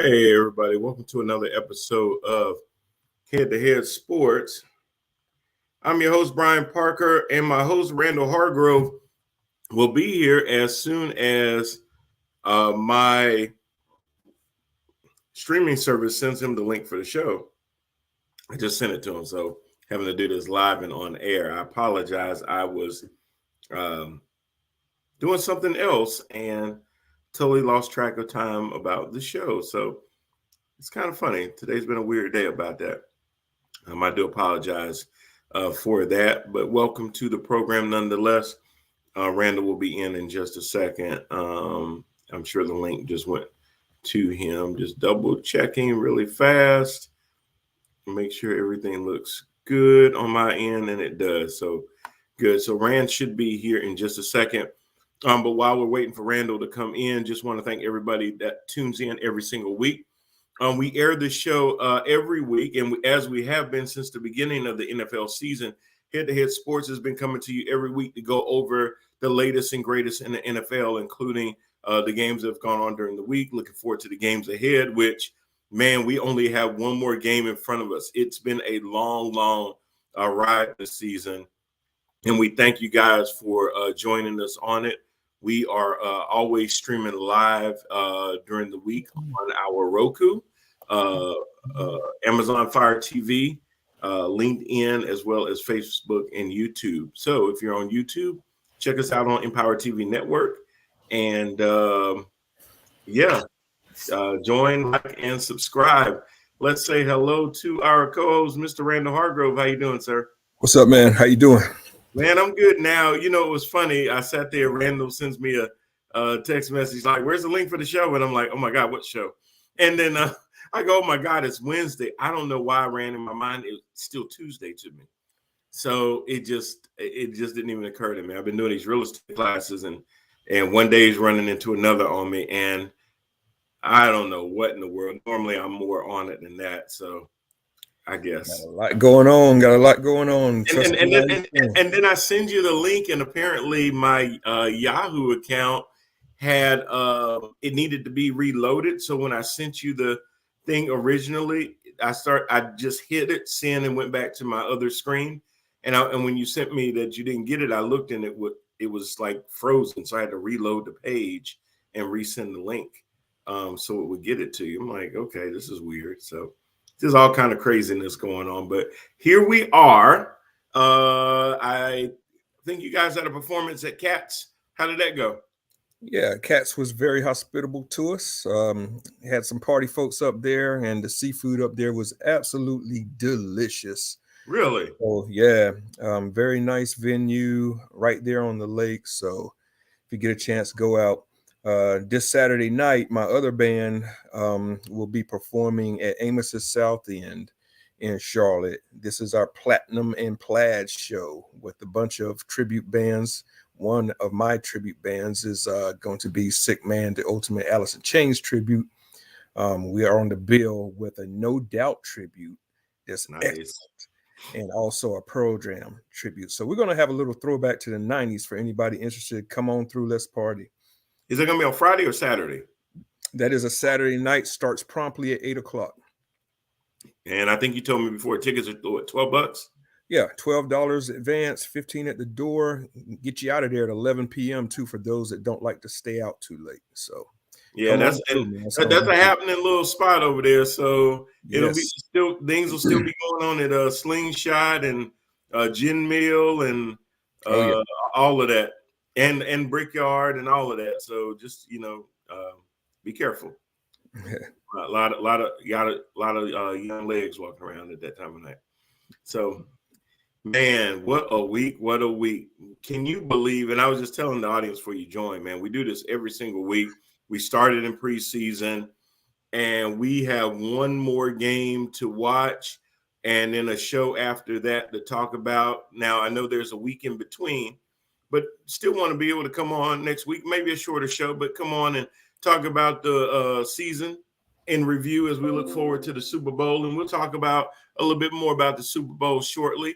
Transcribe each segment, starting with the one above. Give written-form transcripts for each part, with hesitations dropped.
Hey, everybody. Welcome to another episode of Head to Head Sports. I'm your host, Brian Parker, and my host, Randall Hargrove, will be here as soon as my streaming service sends him the link for the show. I just sent it to him, so having to do this live and on air. I apologize. I was doing something else and totally lost track of time about the show. So it's kind of funny. Today's been a weird day about that. I do apologize for that, but welcome to the program nonetheless. Randall will be in just a second. I'm sure the link just went to him. Just double checking really fast. Make sure everything looks good on my end, and it does. So good. So Rand should be here in just a second. But while we're waiting for Randall to come in, just want to thank everybody that tunes in every single week. We air the show every week, and as we have been since the beginning of the NFL season, Head to Head Sports has been coming to you every week to go over the latest and greatest in the NFL, including the games that have gone on during the week. Looking forward to the games ahead, which, man, we only have one more game in front of us. It's been a long ride this season, and we thank you guys for joining us on it. We are always streaming live during the week on our Roku, Amazon Fire TV, LinkedIn, as well as Facebook and YouTube. So if you're on YouTube, check us out on Empower TV Network. And join, like, and subscribe. Let's say hello to our co-host, Mr. Randall Hargrove. How you doing, sir? What's up, man? How you doing? Man, I'm good now. You know, it was funny. I sat there. Randall sends me a text message like, where's the link for the show? And I'm like, oh, my God, what show? And then I go, oh, my God, it's Wednesday. I don't know why I ran in my mind. It's still Tuesday to me. So it just didn't even occur to me. I've been doing these real estate classes, and one day is running into another on me. And I don't know what in the world. Normally, I'm more on it than that. So I guess. Got a lot going on. And then I send you the link, and apparently my Yahoo account had it needed to be reloaded. So when I sent you the thing originally, I just hit it, send, and went back to my other screen. And when you sent me that you didn't get it, I looked and it was like frozen. So I had to reload the page and resend the link so it would get it to you. I'm like, okay, this is weird. So there's all kind of craziness going on, but here we are. I think you guys had a performance at Cats. How did that go? Yeah, Cats was very hospitable to us. Had some party folks up there, and the seafood up there was absolutely delicious. Really? Oh, yeah. Very nice venue right there on the lake. So if you get a chance, go out. This Saturday night, my other band will be performing at Amos's South End in Charlotte. This is our Platinum and Plaid show with a bunch of tribute bands. One of my tribute bands is going to be Sick Man, the Ultimate Alice in Chains tribute. We are on the bill with a No Doubt tribute. That's nice. Excellent. And also a Pearl Jam tribute. So we're going to have a little throwback to the 90s for anybody interested. Come on through. Let's party. Is it going to be on Friday or Saturday? That is a Saturday night. Starts promptly at 8:00. And I think you told me before tickets are $12. Yeah, $12 advance, $15 at the door. Get you out of there at 11 p.m. too for those that don't like to stay out too late. So yeah, that's a happening little spot over there. So it'll be still, things will still be going on at Slingshot and Gin Mill and all of that. And Brickyard and all of that. So just, be careful. A lot of young legs walking around at that time of night. So, man, what a week. Can you believe, and I was just telling the audience before you join, man, we do this every single week. We started in preseason, and we have one more game to watch and then a show after that to talk about. Now, I know there's a week in between, but still want to be able to come on next week, maybe a shorter show, but come on and talk about the season in review as we look forward to the Super Bowl. And we'll talk about a little bit more about the Super Bowl shortly.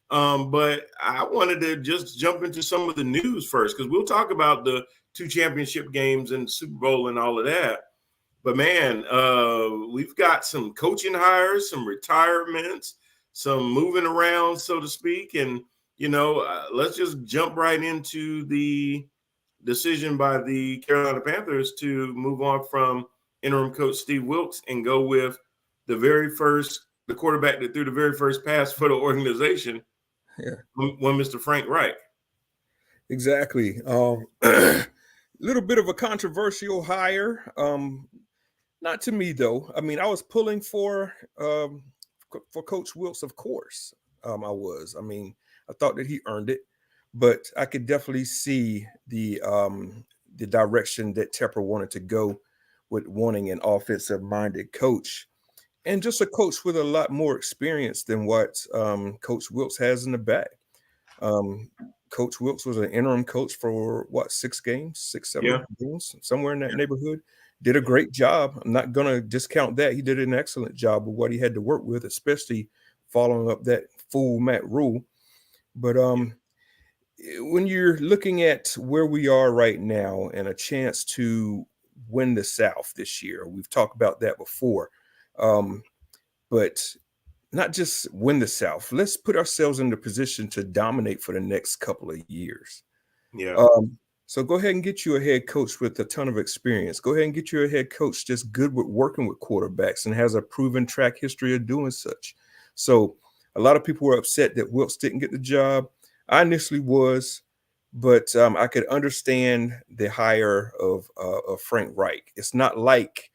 But I wanted to just jump into some of the news first, because we'll talk about the 2 championship games and the Super Bowl and all of that. But man, we've got some coaching hires, some retirements, some moving around, so to speak. And, let's just jump right into the decision by the Carolina Panthers to move on from interim coach Steve Wilks and go with the quarterback that threw the very first pass for the organization, Yeah, one Mr. Frank Reich. exactly. Little bit of a controversial hire. Not to me though. I mean, I was pulling for Coach Wilkes, of course. I was. I mean, I thought that he earned it, but I could definitely see the direction that Tepper wanted to go with wanting an offensive-minded coach and just a coach with a lot more experience than what Coach Wilkes has in the bag. Um, Coach Wilkes was an interim coach for what, 7 Yeah. games, somewhere in that neighborhood. Did a great job. I'm not going to discount that. He did an excellent job with what he had to work with, especially following up that fool Matt Rule. But when you're looking at where we are right now and a chance to win the South this year, we've talked about that before. But not just win the South. Let's put ourselves in the position to dominate for the next couple of years. Yeah. So go ahead and get you a head coach with a ton of experience. Go ahead and get you a head coach just good with working with quarterbacks and has a proven track history of doing such. So a lot of people were upset that Wilkes didn't get the job. I initially was, but I could understand the hire of Frank Reich. It's not like,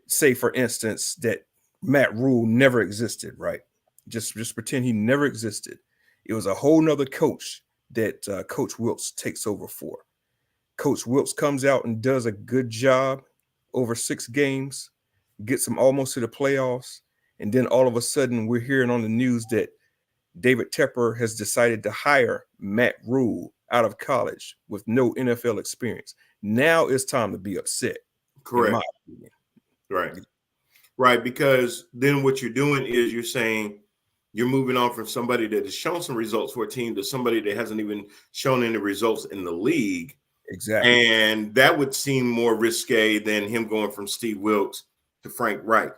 say, for instance, that Matt Rule never existed, right? Just pretend he never existed. It was a whole nother coach that Coach Wilkes takes over for. Coach Wilkes comes out and does a good job over 6 games, gets them almost to the playoffs, and then all of a sudden we're hearing on the news that David Tepper has decided to hire Matt Rule out of college with no NFL experience. Now it's time to be upset. Correct. In my opinion. Right. Because then what you're doing is you're saying you're moving on from somebody that has shown some results for a team to somebody that hasn't even shown any results in the league. Exactly. And that would seem more risque than him going from Steve Wilkes to Frank Reich.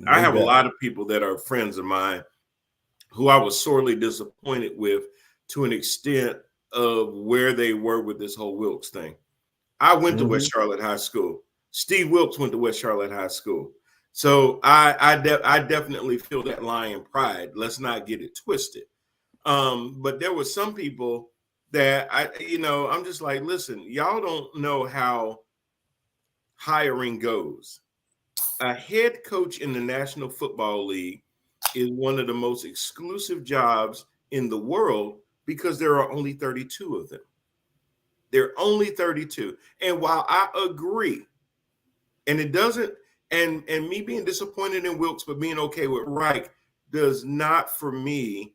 I have a lot of people that are friends of mine who I was sorely disappointed with to an extent of where they were with this whole Wilkes thing. I went to West Charlotte High School. Steve Wilkes went to West Charlotte High School. So I definitely feel that lion pride. Let's not get it twisted. But there were some people that I'm just like, listen, y'all don't know how hiring goes. A head coach in the National Football League is one of the most exclusive jobs in the world because there are only 32 of them. There are only 32. And while I agree, and it doesn't, and me being disappointed in Wilkes but being okay with Reich does not, for me,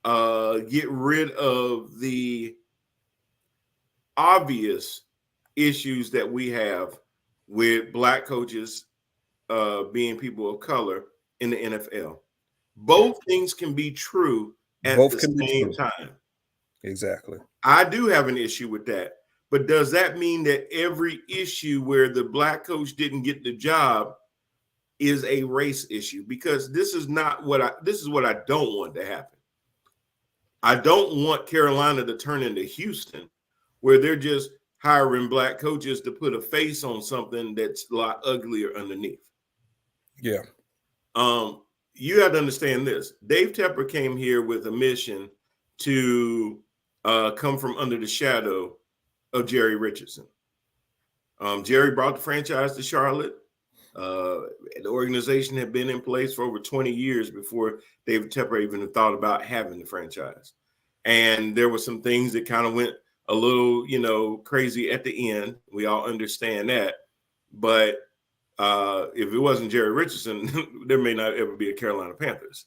get rid of the obvious issues that we have with Black coaches being people of color in the NFL. Both things can be true at the same time. Exactly. I do have an issue with that. But does that mean that every issue where the Black coach didn't get the job is a race issue? Because this is what I don't want to happen. I don't want Carolina to turn into Houston, where they're just hiring Black coaches to put a face on something that's a lot uglier underneath. Yeah. You have to understand this. Dave Tepper came here with a mission to come from under the shadow of Jerry Richardson. Jerry brought the franchise to Charlotte. The organization had been in place for over 20 years before David Tepper even thought about having the franchise. And there were some things that kind of went a little, crazy at the end. We all understand that. But if it wasn't Jerry Richardson, there may not ever be a Carolina Panthers.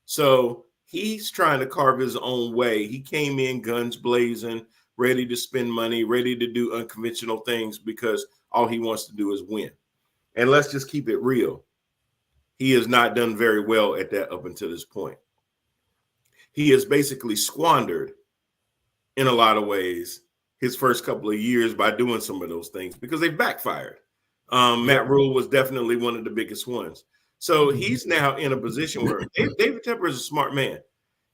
So he's trying to carve his own way. He came in guns blazing, ready to spend money, ready to do unconventional things because all he wants to do is win. And let's just keep it real. He has not done very well at that up until this point. He has basically squandered, in a lot of ways, his first couple of years by doing some of those things because they backfired. Yep. Matt Rule was definitely one of the biggest ones. So he's now in a position where David Tepper is a smart man.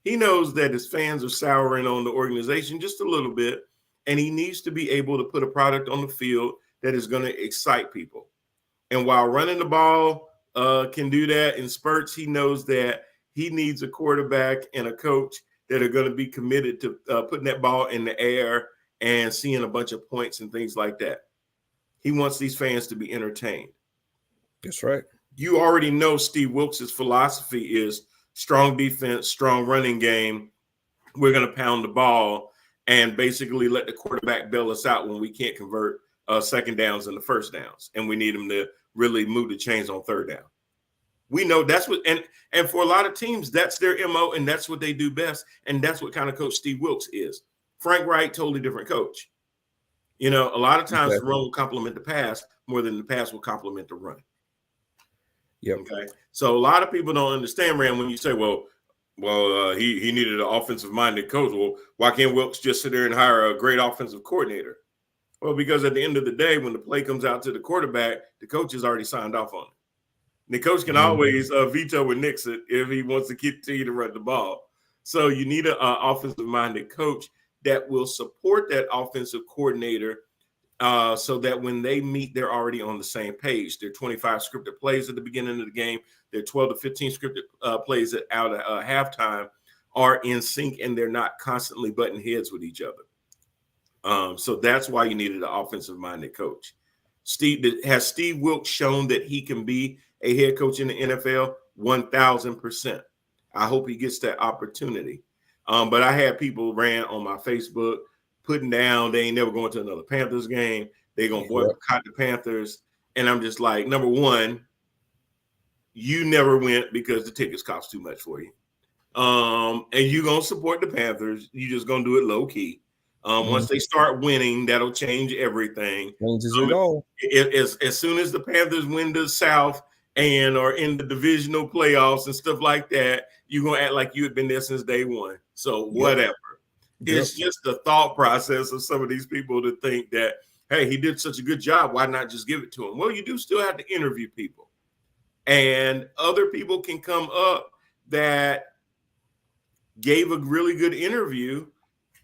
He knows that his fans are souring on the organization just a little bit, and he needs to be able to put a product on the field that is going to excite people. And while running the ball can do that in spurts, he knows that he needs a quarterback and a coach that are going to be committed to putting that ball in the air and seeing a bunch of points and things like that. He wants these fans to be entertained. That's right. You already know Steve Wilks' philosophy is strong defense, strong running game. We're going to pound the ball and basically let the quarterback bail us out when we can't convert second downs and the first downs. And we need them to really move the chains on third down. We know that's what, and for a lot of teams, that's their MO, and that's what they do best. And that's what kind of coach Steve Wilks is. Frank Wright, totally different coach. You know, a lot of times the run will complement the pass more than the pass will complement the run. Yep. Okay. So a lot of people don't understand, Rand, when you say, well, he needed an offensive-minded coach. Well, why can't Wilks just sit there and hire a great offensive coordinator? Well, because at the end of the day, when the play comes out to the quarterback, the coach has already signed off on it. And the coach can always veto and nix it if he wants to continue to run the ball. So you need an offensive-minded coach that will support that offensive coordinator so that when they meet, they're already on the same page. There are 25 scripted plays at the beginning of the game. There are 12 to 15 scripted plays out at halftime are in sync, and they're not constantly butting heads with each other. So that's why you needed an offensive-minded coach. Has Steve Wilks shown that he can be a head coach in the NFL? 1,000%. I hope he gets that opportunity. But I had people ran on my Facebook putting down they ain't never going to another Panthers game. They're going to boycott the Panthers. And I'm just like, number one, you never went because the tickets cost too much for you. And you're going to support the Panthers. You're just going to do it low key. Once they start winning, that'll change everything. Changes it all. As soon as the Panthers win the South and are in the divisional playoffs and stuff like that, you're going to act like you had been there since day one. So whatever. It's just the thought process of some of these people to think that, hey, he did such a good job. Why not just give it to him? Well, you do still have to interview people. And other people can come up that gave a really good interview,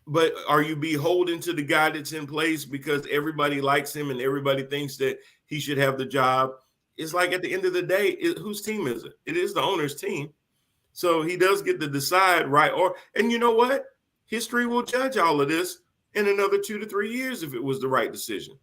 but are you beholden to the guy that's in place because everybody likes him and everybody thinks that he should have the job? It's like at the end of the day, whose team is it? It is the owner's team. So he does get to decide, right? And you know what? History will judge all of this in another 2 to 3 years if it was the right decision.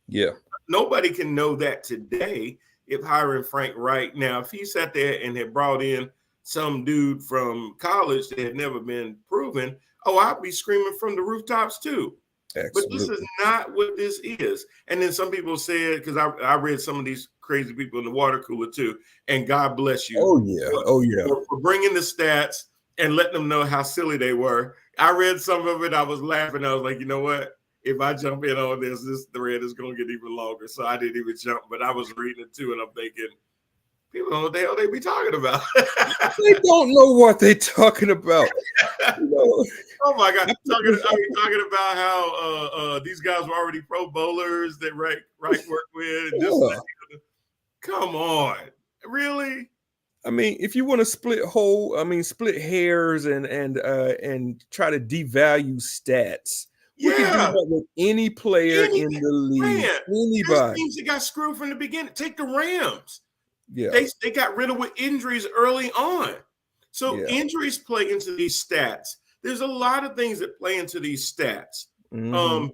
Yeah. Nobody can know that today if hiring Frank Wright. Now, if he sat there and had brought in some dude from college that had never been proven, I'd be screaming from the rooftops too. Absolutely. But this is not what this is. And then some people said, because I read some of these crazy people in the water cooler too, and God bless you. For bringing the stats and letting them know how silly they were. I read some of it. I was laughing. I was like, you know what? If I jump in on this thread is going to get even longer. So I didn't even jump, but I was reading it too. And I'm thinking, people don't know what the hell they be talking about. They don't know what they're talking about. Oh my God. Are you talking about how these guys were already Pro Bowlers that Wright worked with? Come on. Really? I mean, if you want to split hairs and try to devalue stats, we can do that with any player in the league. Anybody. There's teams that got screwed from the beginning. Take the Rams. Yeah, they got riddled with injuries early on. So injuries play into these stats. There's a lot of things that play into these stats. Does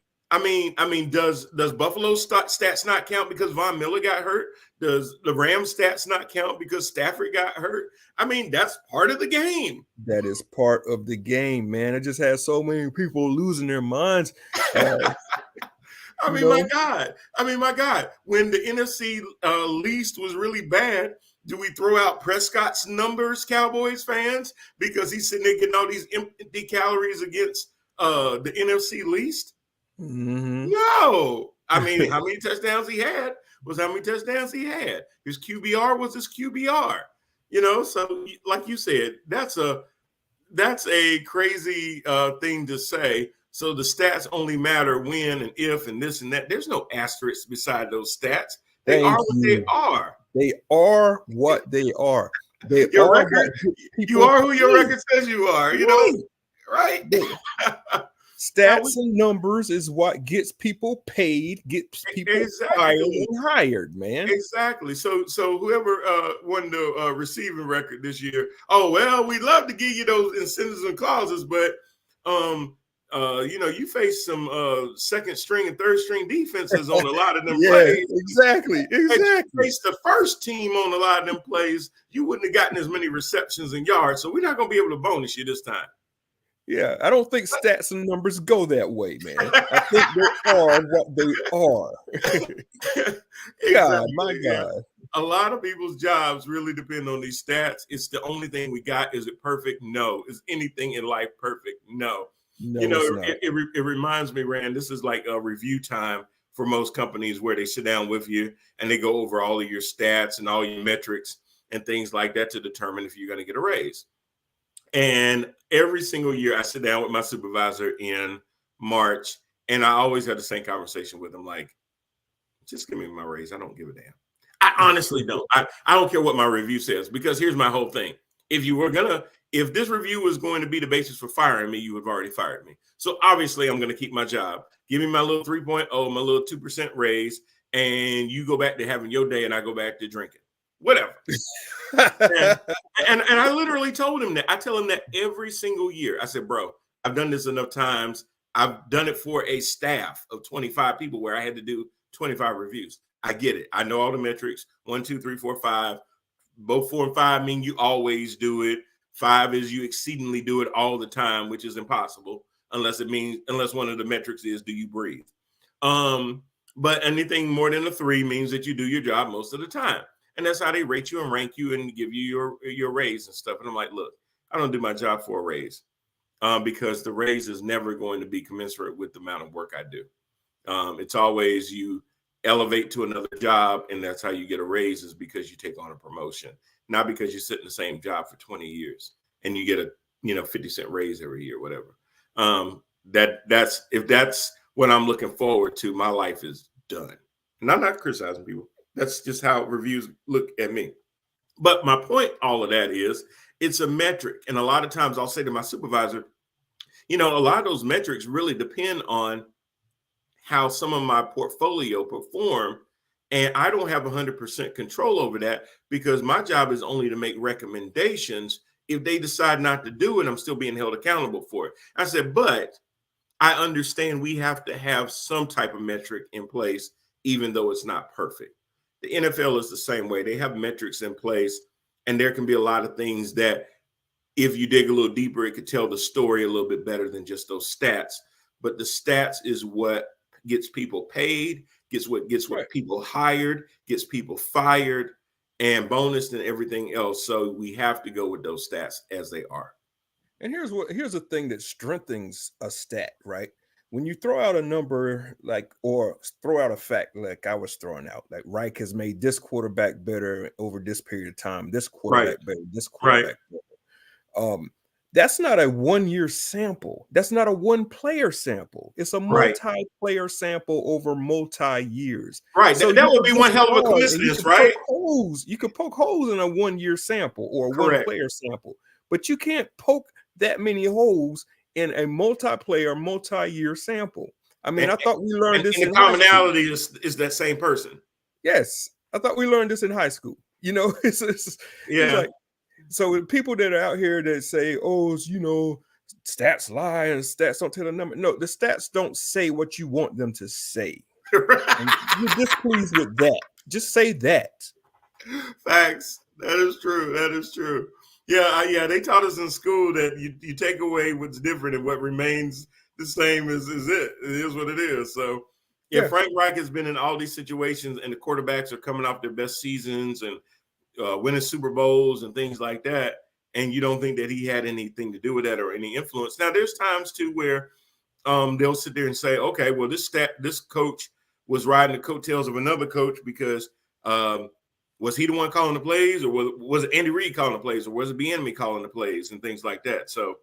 Buffalo's stats not count because Von Miller got hurt? Does the Rams stats not count because Stafford got hurt? I mean, that's part of the game. That is part of the game, man. It just has so many people losing their minds. My God. When the NFC least was really bad, do we throw out Prescott's numbers, Cowboys fans, because he's sitting there getting all these empty calories against the NFC least? No. I mean, how many touchdowns he had was how many touchdowns he had. His QBR was his QBR. So like you said, that's a crazy thing to say. So the stats only matter when and if and this and that. There's no asterisks beside those stats. They are Thank what they you. are. They are what they are. They Your are record, what gets you people are who your paid. record says you are. Right. Right? Stats and numbers is what gets people paid, gets people fired and hired, man. Exactly. So whoever won the receiving record this year, oh well, we'd love to give you those incentives and clauses, but you face some second string and third string defenses on a lot of them plays. Exactly. Had you faced the first team on a lot of them plays, you wouldn't have gotten as many receptions and yards. So we're not going to be able to bonus you this time. Yeah, I don't think stats and numbers go that way, man. I think they are what they are. God, my God. A lot of people's jobs really depend on these stats. It's the only thing we got. Is it perfect? No. Is anything in life perfect? No. No, it's not. It reminds me, Rand, this is like a review time for most companies where they sit down with you and they go over all of your stats and all your metrics and things like that to determine if you're going to get a raise. And every single year I sit down with my supervisor in March and I always have the same conversation with him. Like, just give me my raise. I don't give a damn. I honestly don't. I don't care what my review says, because here's my whole thing. If this review was going to be the basis for firing me, you would have already fired me. So obviously I'm going to keep my job. Give me my little 3.0, my little 2% raise, and you go back to having your day and I go back to drinking. Whatever. and I literally told him that. I tell him that every single year. I said, bro, I've done this enough times. I've done it for a staff of 25 people where I had to do 25 reviews. I get it. I know all the metrics. 1, 2, 3, 4, 5. Both 4 and 5 mean you always do it. 5 is you exceedingly do it all the time, which is impossible unless one of the metrics is, do you breathe? But anything more than a 3 means that you do your job most of the time. And that's how they rate you and rank you and give you your raise and stuff. And I'm like, look, I don't do my job for a raise because the raise is never going to be commensurate with the amount of work I do. It's always you elevate to another job, and that's how you get a raise, is because you take on a promotion, not because you sit in the same job for 20 years and you get a 50-cent raise every year, whatever. If that's what I'm looking forward to, my life is done. And I'm not criticizing people. That's just how reviews look at me. But my point, all of that is, it's a metric. And a lot of times I'll say to my supervisor, a lot of those metrics really depend on how some of my portfolio perform. And I don't have 100% control over that, because my job is only to make recommendations. If they decide not to do it, I'm still being held accountable for it. I said, but I understand we have to have some type of metric in place, even though it's not perfect. The NFL is the same way. They have metrics in place, and there can be a lot of things that if you dig a little deeper, it could tell the story a little bit better than just those stats. But the stats is what gets people paid, gets what people hired, gets people fired, and bonus and everything else. So we have to go with those stats as they are. And here's the thing that strengthens a stat, right? When you throw out a number or throw out a fact like I was throwing out, like Reich has made this quarterback better over this period of time, this quarterback better, this quarterback better. That's not a 1-year sample. That's not a one-player sample. It's a multi-player sample over multi-years. Right. So that would be one hell of a coincidence, right? You could poke holes in a 1-year sample or a one-player sample, but you can't poke that many holes in a multiplayer, multi-year sample. I mean, I thought we learned this. And the commonality is that same person. Yes, I thought we learned this in high school. It's like, so people that are out here that say, oh, stats lie and stats don't tell the number. No, the stats don't say what you want them to say. And you're displeased with that. Just say that. Facts. That is true. That is true. Yeah. They taught us in school that you take away what's different and what remains the same is it. It is what it is. So, Frank Reich has been in all these situations, and the quarterbacks are coming off their best seasons and winning Super Bowls and things like that, and you don't think that he had anything to do with that or any influence. Now, there's times too where they'll sit there and say, okay, well, this coach was riding the coattails of another coach because was he the one calling the plays, or was it Andy Reid calling the plays, or was it Bieniemy calling the plays and things like that? So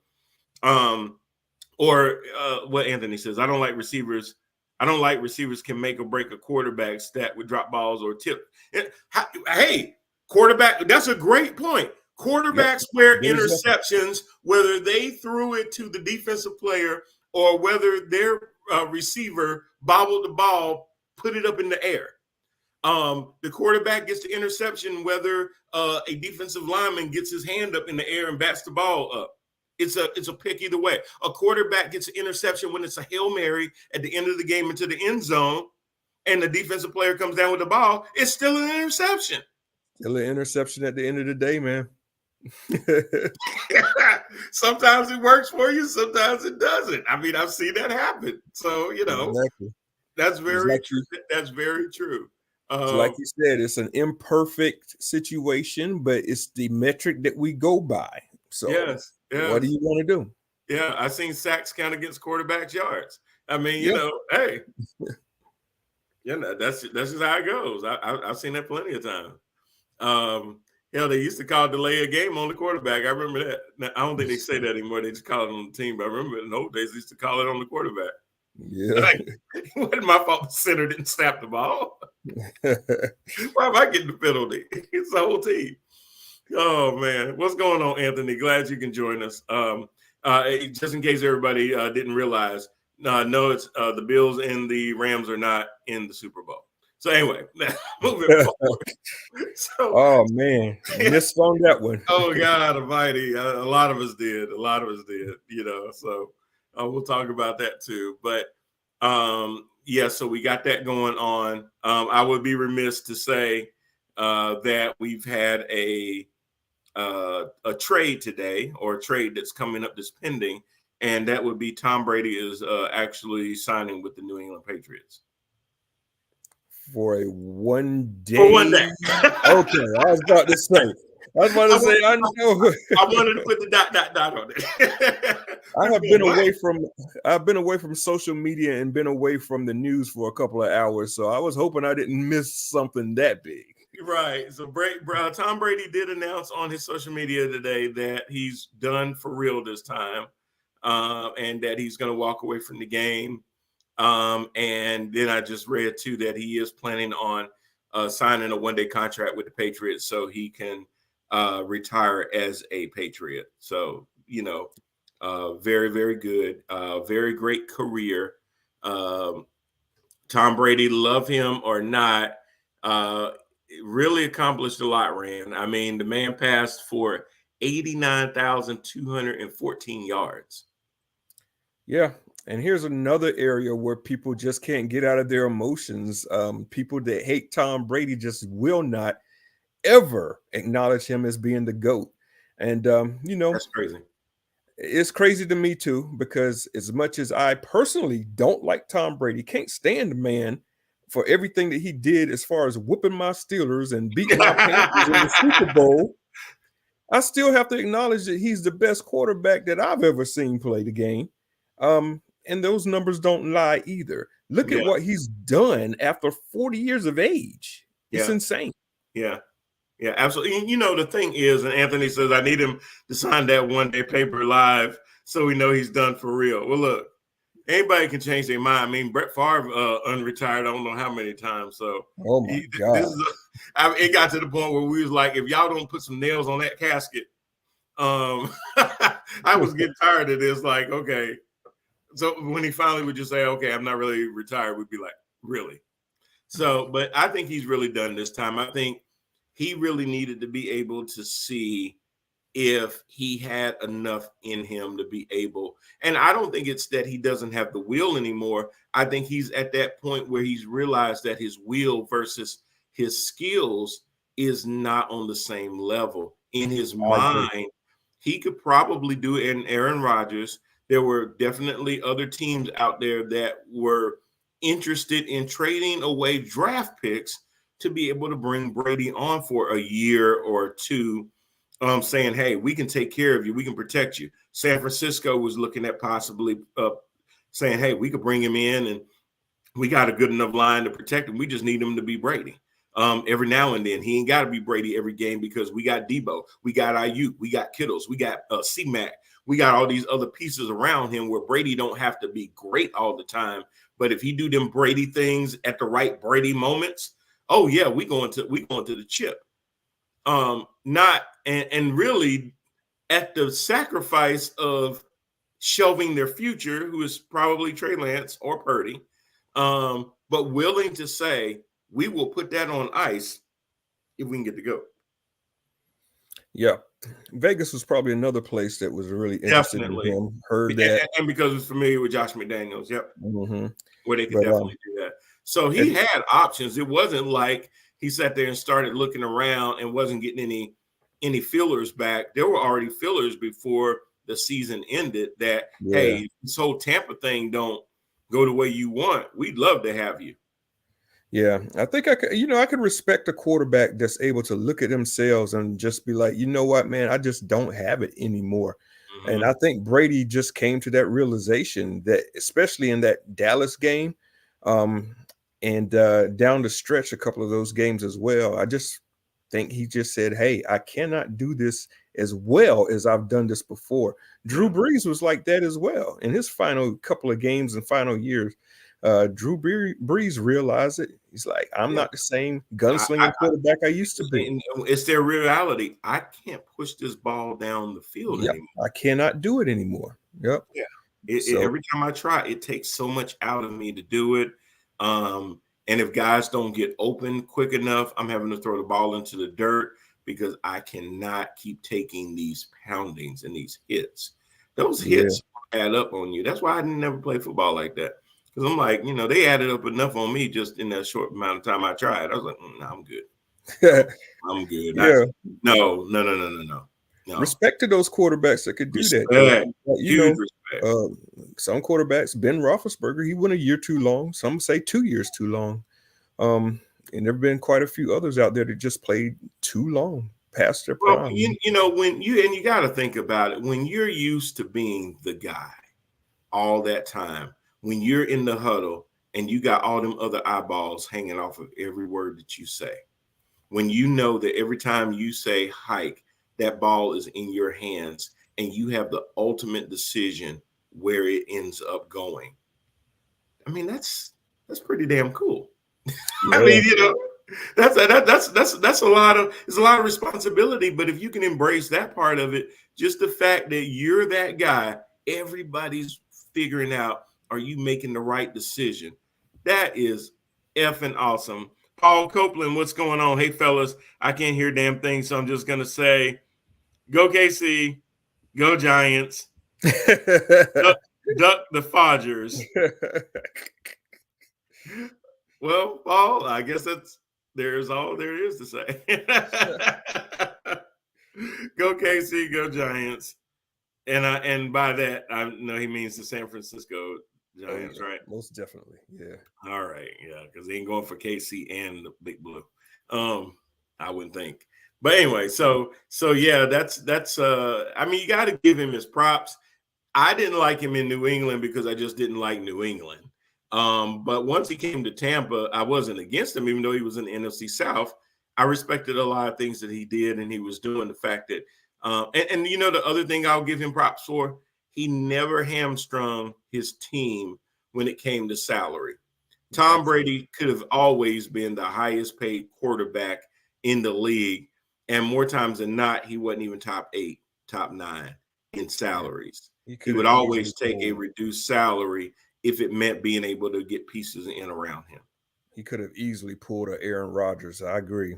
Or what Anthony says, I don't like receivers can make or break a quarterback stat with drop balls or tip. Hey, quarterback, that's a great point. Yep. Quarterbacks where Good example. interceptions, whether they threw it to the defensive player or whether their receiver bobbled the ball, put it up in the air. The quarterback gets the interception whether a defensive lineman gets his hand up in the air and bats the ball up. It's a pick either way. A quarterback gets an interception when it's a Hail Mary at the end of the game into the end zone, and the defensive player comes down with the ball. It's still an interception. Still an interception at the end of the day, man. Sometimes it works for you, sometimes it doesn't. I mean, I've seen that happen. So, Exactly. that's very Exactly. true. That's very true. So like you said, it's an imperfect situation, but it's the metric that we go by. So yes. what do you want to do? Yeah, I've seen sacks count against quarterbacks' yards. I mean, hey, that's just how it goes. I've seen that plenty of times. They used to call delay a game on the quarterback. I remember that. Now, I don't think they say that anymore. They just call it on the team. But I remember in the old days, they used to call it on the quarterback. Yeah. Like, it wasn't my fault the center didn't snap the ball. Why am I getting the penalty? It's the whole team. Oh, man. What's going on, Anthony? Glad you can join us. Just in case everybody didn't realize, no, it's the Bills and the Rams are not in the Super Bowl. So anyway, moving forward. Oh man, missed on that one. Oh God Almighty, a lot of us did. So we'll talk about that too. But so we got that going on. I would be remiss to say that we've had a trade today, or a trade that's coming up that's pending, and that would be Tom Brady is actually signing with the New England Patriots. For a 1 day. For 1 day. Okay, I was about to say. I know. I wanted to put the dot on it. I've been away from social media and been away from the news for a couple of hours, so I was hoping I didn't miss something that big. Right. So Tom Brady did announce on his social media today that he's done for real this time, and that he's going to walk away from the game. And then I just read too that he is planning on signing a 1-day contract with the Patriots so he can retire as a Patriot. So, very, very good, very great career. Tom Brady, love him or not, really accomplished a lot, Rand. I mean, the man passed for 89,214 yards. Yeah. And here's another area where people just can't get out of their emotions. People that hate Tom Brady just will not ever acknowledge him as being the GOAT. And, that's crazy. It's crazy to me too, because as much as I personally don't like Tom Brady, can't stand the man for everything that he did as far as whooping my Steelers and beating my Panthers in the Super Bowl, I still have to acknowledge that he's the best quarterback that I've ever seen play the game. And those numbers don't lie either. Look at what he's done after 40 years of age. It's insane. Yeah, absolutely. The thing is, and Anthony says, I need him to sign that 1-day paper live so we know he's done for real. Well, look, anybody can change their mind. I mean, Brett Favre unretired, I don't know how many times. So, oh my God. It got to the point where we was like, if y'all don't put some nails on that casket, I was getting tired of this. Like, okay. So when he finally would just say, okay, I'm not really retired, we'd be like, really? So, but I think he's really done this time. I think he really needed to be able to see if he had enough in him to be able. And I don't think it's that he doesn't have the will anymore. I think he's at that point where he's realized that his will versus his skills is not on the same level. In his mind, he could probably do it. And Aaron Rodgers, there were definitely other teams out there that were interested in trading away draft picks to be able to bring Brady on for a year or two, saying, hey, we can take care of you. We can protect you. San Francisco was looking at possibly saying, hey, we could bring him in and we got a good enough line to protect him. We just need him to be Brady. Every now and then. He ain't got to be Brady every game because we got Debo, we got Ayuk, we got Kittles, we got C-Mac. we got all these other pieces around him where Brady don't have to be great all the time. But if he do them Brady things at the right Brady moments, oh yeah, we going to the chip. Not and really at the sacrifice of shelving their future, who is probably Trey Lance or Purdy, but willing to say, we will put that on ice if we can get to go. Yeah. Vegas was probably another place that was really interested Definitely. in him. Heard that. And because it's familiar with Josh McDaniels, yep. Mm-hmm. Where they could definitely do that. So he had options. It wasn't like he sat there and started looking around and wasn't getting any fillers back. There were already fillers before the season ended that, hey, this whole Tampa thing don't go the way you want. We'd love to have you. Yeah, I think I could respect a quarterback that's able to look at themselves and just be like, you know what, man, I just don't have it anymore. Mm-hmm. And I think Brady just came to that realization that, especially in that Dallas game, and down the stretch, a couple of those games as well. I just think he just said, hey, I cannot do this as well as I've done this before. Drew Brees was like that as well. In his final couple of games and final years, Drew Brees realized it. He's like, I'm not the same gunslinging quarterback I used to be. It's their reality. I can't push this ball down the field anymore. I cannot do it anymore. Yep. Yeah. Every time I try, it takes so much out of me to do it. And if guys don't get open quick enough, I'm having to throw the ball into the dirt because I cannot keep taking these poundings and these hits. Those hits add up on you. That's why I didn't never play football like that. Because I'm like, they added up enough on me just in that short amount of time I tried. I was like, no, I'm good. I'm good. Yeah. No. Respect to those quarterbacks that could do respect. that. Huge respect. Some quarterbacks, Ben Roethlisberger, he went a year too long. Some say 2 years too long. And there have been quite a few others out there that just played too long, past their prime. Well, you got to think about it. When you're used to being the guy all that time, when you're in the huddle and you got all them other eyeballs hanging off of every word that you say, when you know that every time you say hike, that ball is in your hands and you have the ultimate decision where it ends up going. I mean, that's pretty damn cool. Yeah. I mean, that's a lot of responsibility. But if you can embrace that part of it, just the fact that you're that guy, everybody's figuring out, are you making the right decision? That is effing awesome. Paul Copeland, what's going on? Hey, fellas, I can't hear damn thing, so I'm just going to say, go KC, go Giants, duck the Fodgers. Well, Paul, I guess there's all there is to say. Go KC, go Giants. And by that, I know he means the San Francisco Giants, right? Most definitely, yeah. All right, yeah, because they ain't going for KC and the Big Blue. I wouldn't think. But anyway, so yeah, that's I mean, you got to give him his props. I didn't like him in New England because I just didn't like New England. But once he came to Tampa, I wasn't against him, even though he was in the NFC South. I respected a lot of things that he did and he was doing. The fact that and the other thing I'll give him props for, he never hamstrung his team when it came to salary. Tom Brady could have always been the highest paid quarterback in the league. And more times than not, he wasn't even top 8, top 9 in salaries. He would always take a reduced salary if it meant being able to get pieces in around him. He could have easily pulled an Aaron Rodgers. I agree.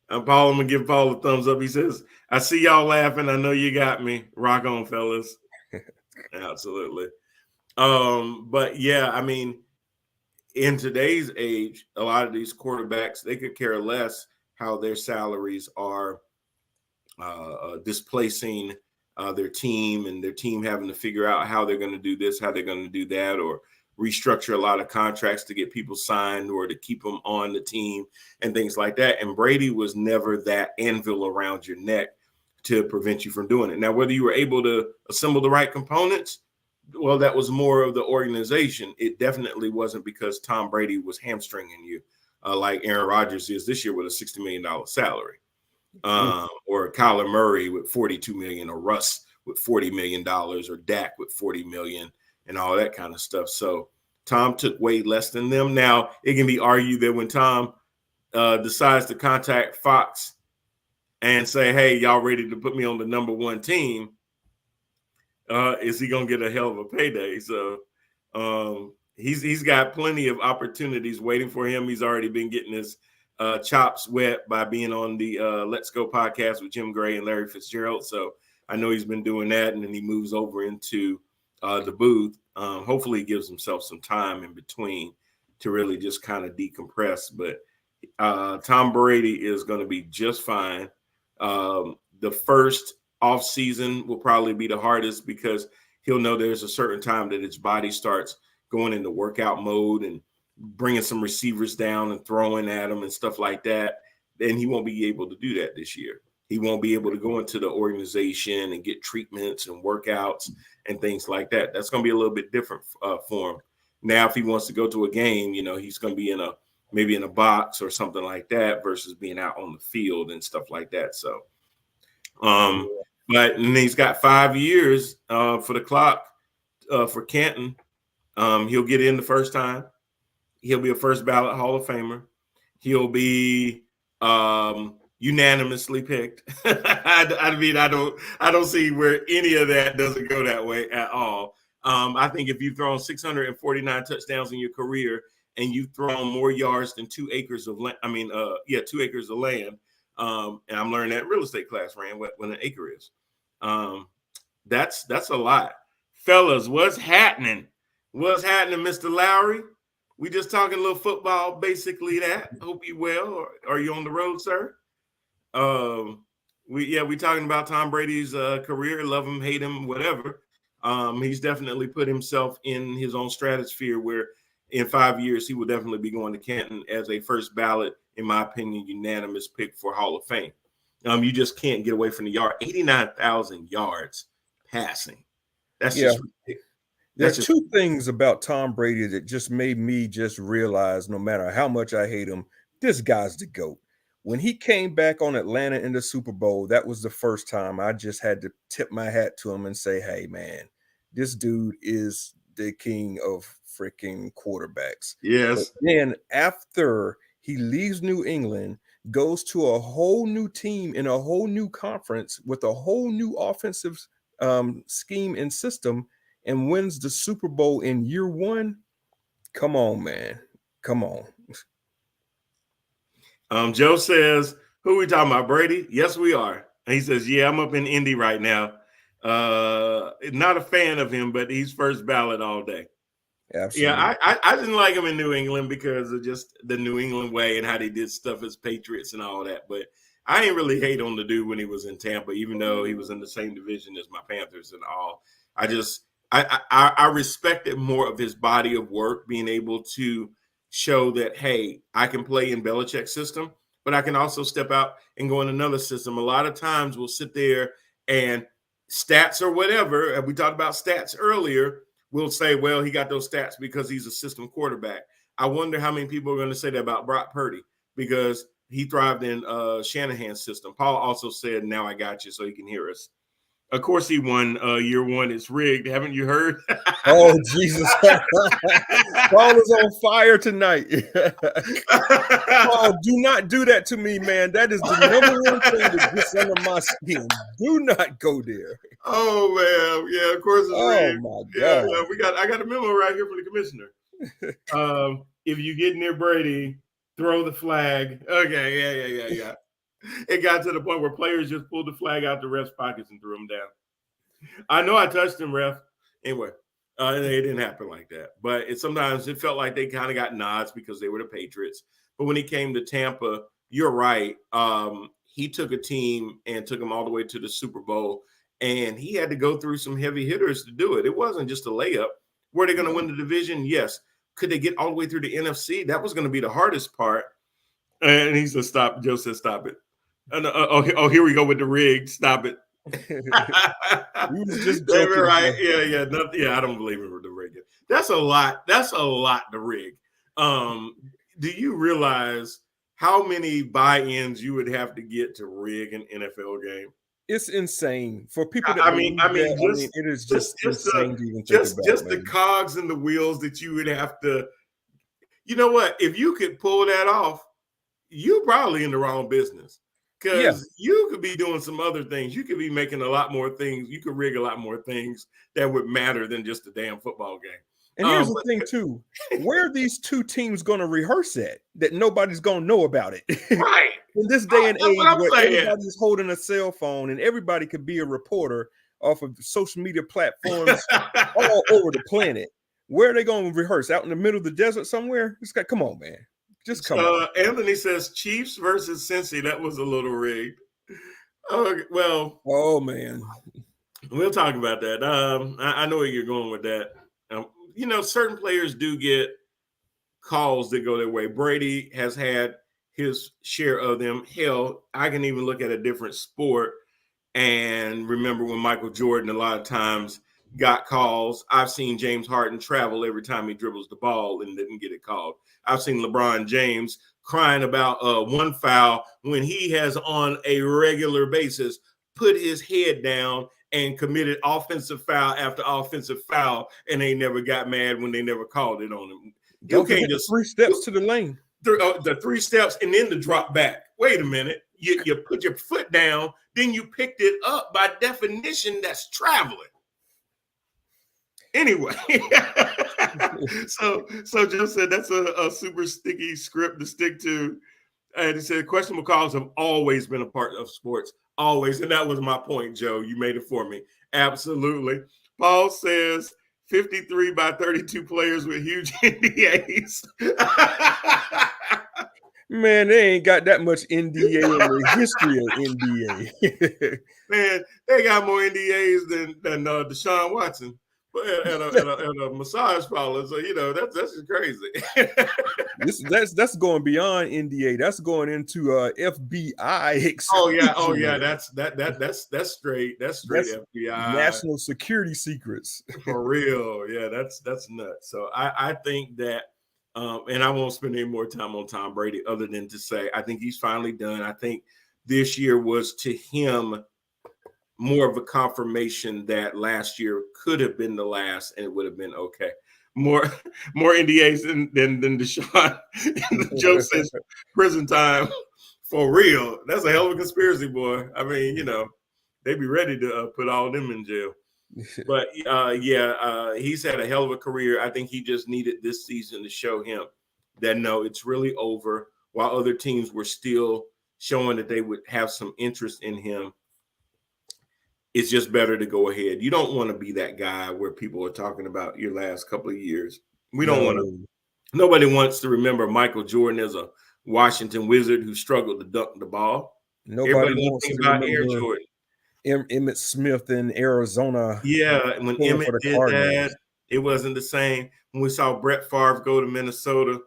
Paul, I'm going to give Paul a thumbs up. He says, I see y'all laughing. I know you got me. Rock on, fellas. Absolutely. But yeah, I mean, in today's age, a lot of these quarterbacks, they could care less how their salaries are displacing their team and their team having to figure out how they're going to do this, how they're going to do that, or restructure a lot of contracts to get people signed or to keep them on the team and things like that. And Brady was never that anvil around your neck to prevent you from doing it. Now, whether you were able to assemble the right components, well, that was more of the organization. It definitely wasn't because Tom Brady was hamstringing you like Aaron Rodgers is this year with a $60 million salary, or Kyler Murray with $42 million, or Russ with $40 million or Dak with $40 million and all that kind of stuff. So Tom took way less than them. Now, it can be argued that when Tom decides to contact Fox and say, hey, y'all ready to put me on the number one team, is he going to get a hell of a payday? So he's got plenty of opportunities waiting for him. He's already been getting his chops wet by being on the Let's Go podcast with Jim Gray and Larry Fitzgerald. So I know he's been doing that, and then he moves over into the booth. Hopefully he gives himself some time in between to really just kind of decompress. But Tom Brady is going to be just fine. The first off season will probably be the hardest because he'll know there's a certain time that his body starts going into workout mode and bringing some receivers down and throwing at them and stuff like that. Then he won't be able to do that this year. He won't be able to go into the organization and get treatments and workouts and things like that. That's going to be a little bit different for him. Now, if he wants to go to a game, he's going to be maybe in a box or something like that versus being out on the field and stuff like that. So, but and he's got 5 years for the clock for Canton. He'll get in the first time. He'll be a first ballot Hall of Famer. He'll be unanimously picked. I mean, I don't see where any of that doesn't go that way at all. I think if you've thrown 649 touchdowns in your career and you've thrown more yards than 2 acres of land, 2 acres of land. And I'm learning that real estate class, Rand, what an acre is. That's a lot. Fellas, what's happening? What's happening, Mr. Lowry? We just talking a little football, basically that. Hope you well. Are you on the road, sir? We talking about Tom Brady's career. Love him, hate him, whatever. He's definitely put himself in his own stratosphere where in 5 years he will definitely be going to Canton as a first ballot, in my opinion, unanimous pick for Hall of Fame. You just can't get away from the yard. 89,000 yards passing. That's just ridiculous. There's two things about Tom Brady that just made me just realize no matter how much I hate him, this guy's the GOAT. When he came back on Atlanta in the Super Bowl, that was the first time I just had to tip my hat to him and say, hey, man, this dude is the king of freaking quarterbacks. Yes. But then after he leaves New England, goes to a whole new team in a whole new conference with a whole new offensive scheme and system, and wins the Super Bowl in year one. Come on, man. Come on. Joe says, who are we talking about, Brady? Yes, we are. And he says, yeah, I'm up in Indy right now. Not a fan of him, but he's first ballot all day. Absolutely. Yeah, I didn't like him in New England because of just the New England way and how they did stuff as Patriots and all that. But I ain't really hate on the dude when he was in Tampa, even though he was in the same division as my Panthers and all. I respected more of his body of work, being able to show that, hey, I can play in Belichick's system, but I can also step out and go in another system. A lot of times we'll sit there and stats or whatever, and we talked about stats earlier, we'll say, well, he got those stats because he's a system quarterback. I wonder how many people are going to say that about Brock Purdy because he thrived in Shanahan's system. Paul also said, now I got you so he can hear us. Of course he won year one. It's rigged. Haven't you heard? Oh, Jesus. Paul is on fire tonight. Paul, do not do that to me, man. That is the number one thing that gets under my skin. Do not go there. Oh, man. Yeah, of course it's rigged. Oh, my God. Yeah, I got a memo right here from the commissioner. If you get near Brady, throw the flag. Okay, yeah. It got to the point where players just pulled the flag out the ref's pockets and threw him down. I know I touched him, ref. Anyway, it didn't happen like that. But sometimes it felt like they kind of got nods because they were the Patriots. But when he came to Tampa, you're right. He took a team and took them all the way to the Super Bowl. And he had to go through some heavy hitters to do it. It wasn't just a layup. Were they going to win the division? Yes. Could they get all the way through the NFC? That was going to be the hardest part. And he said, stop. Joe said, stop it. Here we go with the rig. Stop it. He was just joking. Right? Yeah. I don't believe in the rig. That's a lot. That's a lot to rig. Do you realize how many buy-ins you would have to get to rig an NFL game? It's insane for people that I mean, believe that. I mean, just it is just the insane to even think about, the man. cogs and the wheels that you would have to. You know what? If you could pull that off, you probably in the wrong business, Yeah. because you could be doing some other things. You could be making a lot more things. You could rig a lot more things that would matter than just a damn football game. And here's the thing, too. Where are these two teams going to rehearse at that nobody's going to know about it? Right. In this day and That's age what I'm where saying. everybody's holding a cell phone and everybody could be a reporter off of social media platforms all over the planet, where are they going to rehearse? Out in the middle of the desert somewhere? Come on, man. Just come on. Anthony says Chiefs versus Cincy. That was a little rigged. Well, Oh, man. we'll talk about that. I know where you're going with that. You know, certain players do get calls that go their way. Brady has had his share of them. Hell, I can even look at a different sport and remember when Michael Jordan a lot of times got calls. I've seen James Harden travel every time he dribbles the ball and didn't get it called. I've seen LeBron James crying about one foul when he has on a regular basis put his head down and committed offensive foul after offensive foul, and they never got mad when they never called it on him. Don't forget the 3 steps to the lane. The 3 steps and then the drop back. Wait a minute. You put your foot down, then you picked it up. By definition, that's traveling. Anyway, so Joe said that's a super sticky script to stick to. And he said questionable calls have always been a part of sports. Always. And that was my point, Joe. You made it for me. Absolutely. Paul says 53 by 32 players with huge NDAs. Man, they ain't got that much NDA in the history of NDA. Man, they got more NDAs than Deshaun Watson at a massage parlor. So you know that's just crazy. That's going beyond NDA. That's going into FBI. Oh yeah. That's straight. That's FBI. National security secrets. For real. Yeah, that's nuts. So I think that. And I won't spend any more time on Tom Brady other than to say I think he's finally done. I think this year was to him more of a confirmation that last year could have been the last and it would have been okay. More NDAs than Deshaun. Joe says prison time for real. That's a hell of a conspiracy, boy. I mean, you know, they be ready to put all of them in jail. But he's had a hell of a career. I think he just needed this season to show him that no, it's really over. While other teams were still showing that they would have some interest in him, it's just better to go ahead. You don't want to be that guy where people are talking about your last couple of years. We don't want to. Nobody wants to remember Michael Jordan as a Washington Wizard who struggled to dunk the ball. Nobody wants to remember Air Jordan. Emmitt Smith in Arizona. Yeah, when Emmitt did that, it wasn't the same. When we saw Brett Favre go to Minnesota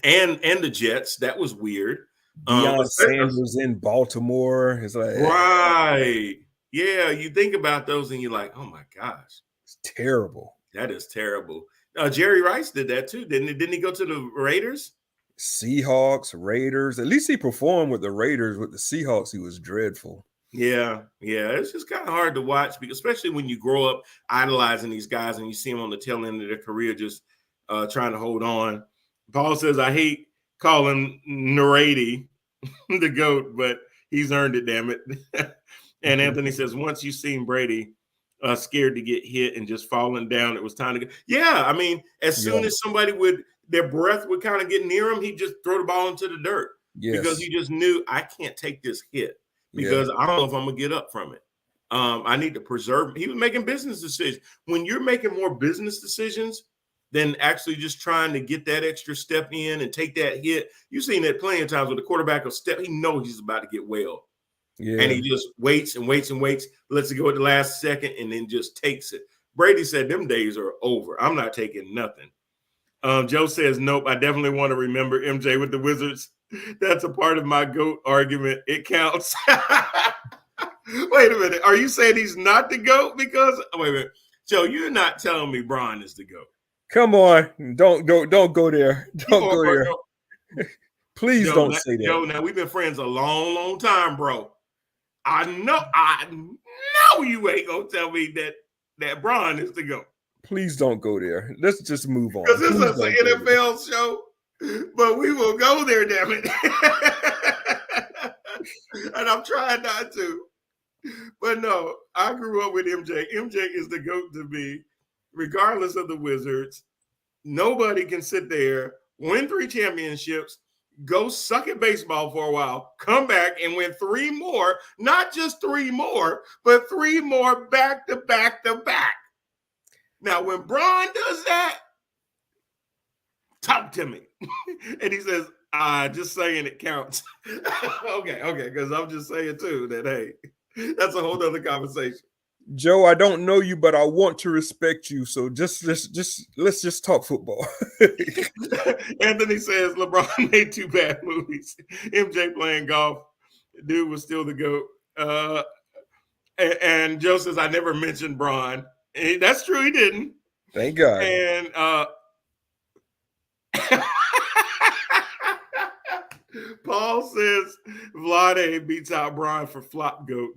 and the Jets, that was weird. Deion Sanders in Baltimore. It's like right. Yeah, you think about those and you're like, oh my gosh. It's terrible. That is terrible. Jerry Rice did that too, didn't he? Didn't he go to the Raiders? Seahawks, Raiders. At least he performed with the Raiders. With the Seahawks, he was dreadful. Yeah. It's just kind of hard to watch, because especially when you grow up idolizing these guys and you see them on the tail end of their career just trying to hold on. Paul says, I hate calling Narady the GOAT, but he's earned it, damn it. And Anthony says, once you've seen Brady scared to get hit and just falling down, it was time to go. Yeah, I mean, as soon as somebody their breath would kind of get near him, he'd just throw the ball into the dirt because he just knew, I can't take this hit. Because I don't know if I'm going to get up from it. I need to preserve. He was making business decisions. When you're making more business decisions than actually just trying to get that extra step in and take that hit, you've seen that plenty of times with the quarterback will step. He knows he's about to get whaled. Yeah. And he just waits and waits and waits, lets it go at the last second, and then just takes it. Brady said, them days are over. I'm not taking nothing. Joe says, nope, I definitely want to remember MJ with the Wizards. That's a part of my GOAT argument. It counts. Wait a minute. Are you saying he's not the GOAT? Because wait a minute. Joe, you're not telling me Bron is the GOAT. Come on. Don't go there. Don't go there. Please don't say that. Joe, now we've been friends a long, long time, bro. I know you ain't gonna tell me that Bron is the GOAT. Please don't go there. Let's just move on. Because this Please is an don't go there. NFL show, but we will go there, damn it. And I'm trying not to. But no, I grew up with MJ. MJ is the GOAT to me, regardless of the Wizards. Nobody can sit there, win 3 championships, go suck at baseball for a while, come back and win 3 more, not just 3 more, but 3 more back to back to back. Now, when Bron does that, talk to me. And he says, just saying it counts. okay, because I'm just saying too that, hey, that's a whole other conversation. Joe, I don't know you, but I want to respect you. So let's just talk football. Anthony says LeBron made 2 bad movies. MJ playing golf. Dude was still the GOAT. And Joe says, I never mentioned Bron. And that's true, he didn't. Thank God. And Paul says Vlade beats out Bron for flop GOAT.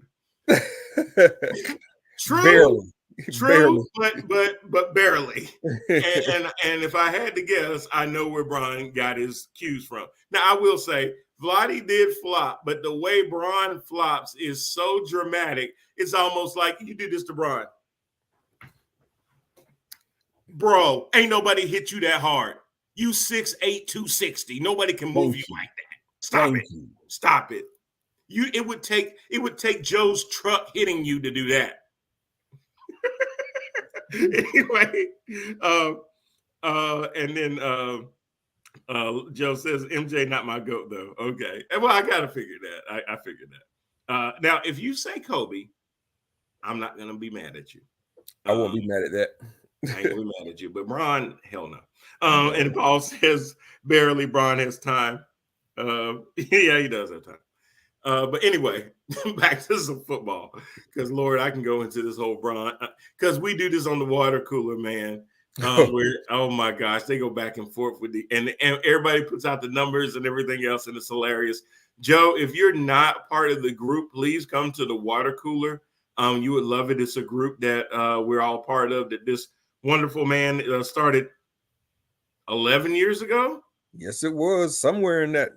True, barely. but barely. and if I had to guess, I know where Bron got his cues from. Now I will say Vlade did flop, but the way Bron flops is so dramatic. It's almost like you do this to Bron. Bro, ain't nobody hit you that hard. You 6'8", 260. Nobody can move you like that. Stop it. It would take Joe's truck hitting you to do that. Anyway, and then Joe says MJ not my GOAT though. Okay, well I gotta figure that. I figured that. Now, if you say Kobe, I'm not gonna be mad at you. I won't be mad at that. I ain't gonna be mad at you, but Bron, hell no. And Paul says barely Bron has time. Yeah, he does have time. But anyway, back to some football. Because Lord, I can go into this whole Bron because we do this on the water cooler, man. Where oh my gosh, they go back and forth with and everybody puts out the numbers and everything else, and it's hilarious. Joe, if you're not part of the group, please come to the water cooler. You would love it. It's a group that we're all part of. That this wonderful man started 11 years ago. Yes, it was somewhere in that.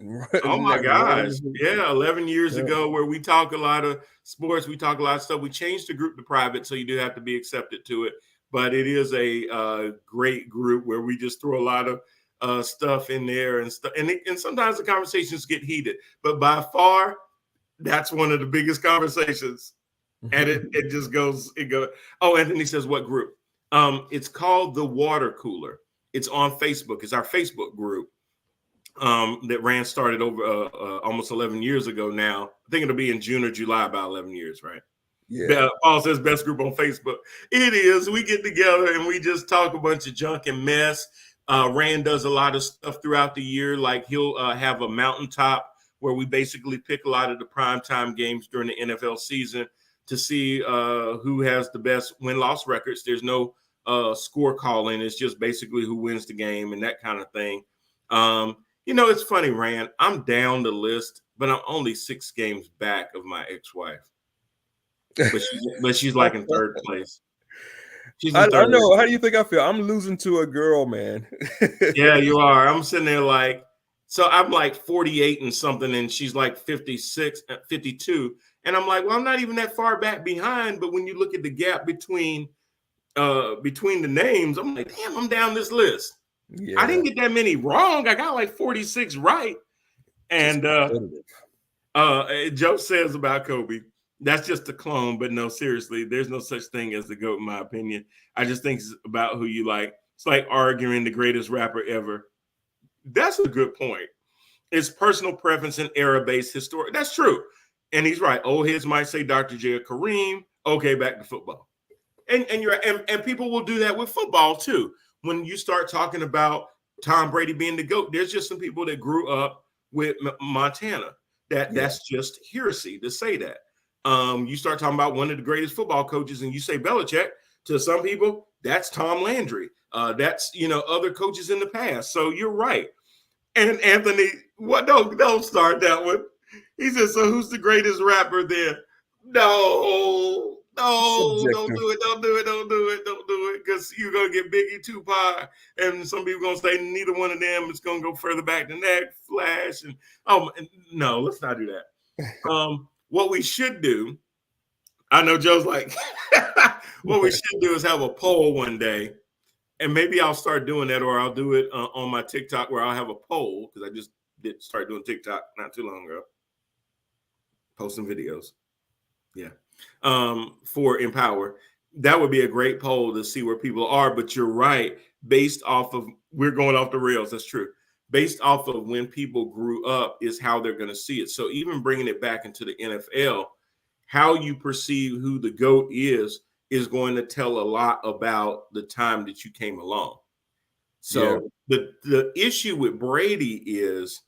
Oh my gosh. Yeah, 11 years ago, where we talk a lot of sports, we talk a lot of stuff. We changed the group to private, so you do have to be accepted to it. But it is a great group where we just throw a lot of stuff in there and stuff. And sometimes the conversations get heated. But by far, that's one of the biggest conversations. And it just goes. Oh, Anthony says, what group? It's called The Water Cooler. It's on Facebook. It's our Facebook group. That started over almost 11 years ago now. I think it'll be in June or July, about 11 years, right? Yeah. Paul says best group on Facebook. It is. We get together and we just talk a bunch of junk and mess. Rand does a lot of stuff throughout the year. Like he'll have a mountaintop where we basically pick a lot of the primetime games during the NFL season to see who has the best win-loss records. There's no score calling. It's just basically who wins the game and that kind of thing. You know, it's funny, Rand. I'm down the list, but I'm only 6 games back of my ex-wife. But she's like in 3rd place. I know. How do you think I feel? I'm losing to a girl, man. Yeah, you are. I'm sitting there like, so I'm like 48 and something, and she's like 56, 52. And I'm like, well, I'm not even that far back behind. But when you look at the gap between the names, I'm like, damn, I'm down this list. Yeah. I didn't get that many wrong. I got like 46 right. And Joe says about Kobe, that's just a clone. But no, seriously, there's no such thing as the GOAT, in my opinion. I just think it's about who you like. It's like arguing the greatest rapper ever. That's a good point. It's personal preference and era-based historic. That's true. And he's right. Old heads might say Dr. J or Kareem. Okay, back to football. And you're and people will do that with football too. When you start talking about Tom Brady being the GOAT, there's just some people that grew up with Montana. That's just heresy to say that. You start talking about one of the greatest football coaches, and you say Belichick. To some people, that's Tom Landry. That's other coaches in the past. So you're right. And Anthony, what? Don't start that one. He said, so who's the greatest rapper then? No, no, don't Subjective. do it, don't do it, don't do it, don't do it, because you're gonna get Biggie Tupac, and some people gonna say neither one of them is gonna go further back than that. Flash and no, let's not do that. What we should do, I know Joe's like, what we should do is have a poll one day, and maybe I'll start doing that, or I'll do it on my TikTok where I'll have a poll because I just did start doing TikTok not too long ago, posting videos. Yeah. For Empower. That would be a great poll to see where people are. But you're right. Based off of, we're going off the rails. That's true. Based off of when people grew up is how they're going to see it. So even bringing it back into the NFL, how you perceive who the GOAT is going to tell a lot about the time that you came along. So the issue with Brady is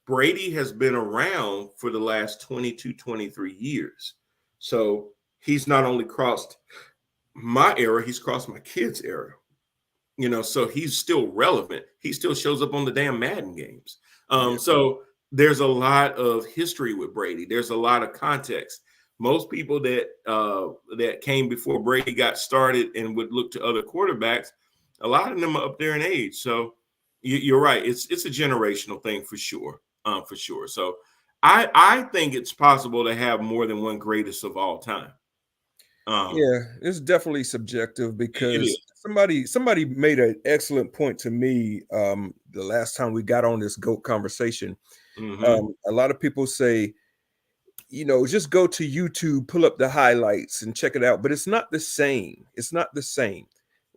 Brady has been around for the last 22, 23 years. So he's not only crossed my era, he's crossed my kids' era. So he's still relevant. He still shows up on the damn Madden games. So there's a lot of history with Brady. There's a lot of context. Most people that came before Brady got started and would look to other quarterbacks, a lot of them are up there in age. So you're right. It's a generational thing for sure. For sure. So I think it's possible to have more than one greatest of all time. It's definitely subjective It because is. somebody made an excellent point to me the last time we got on this GOAT conversation. A lot of people say, just go to YouTube, pull up the highlights and check it out. But it's not the same. It's not the same.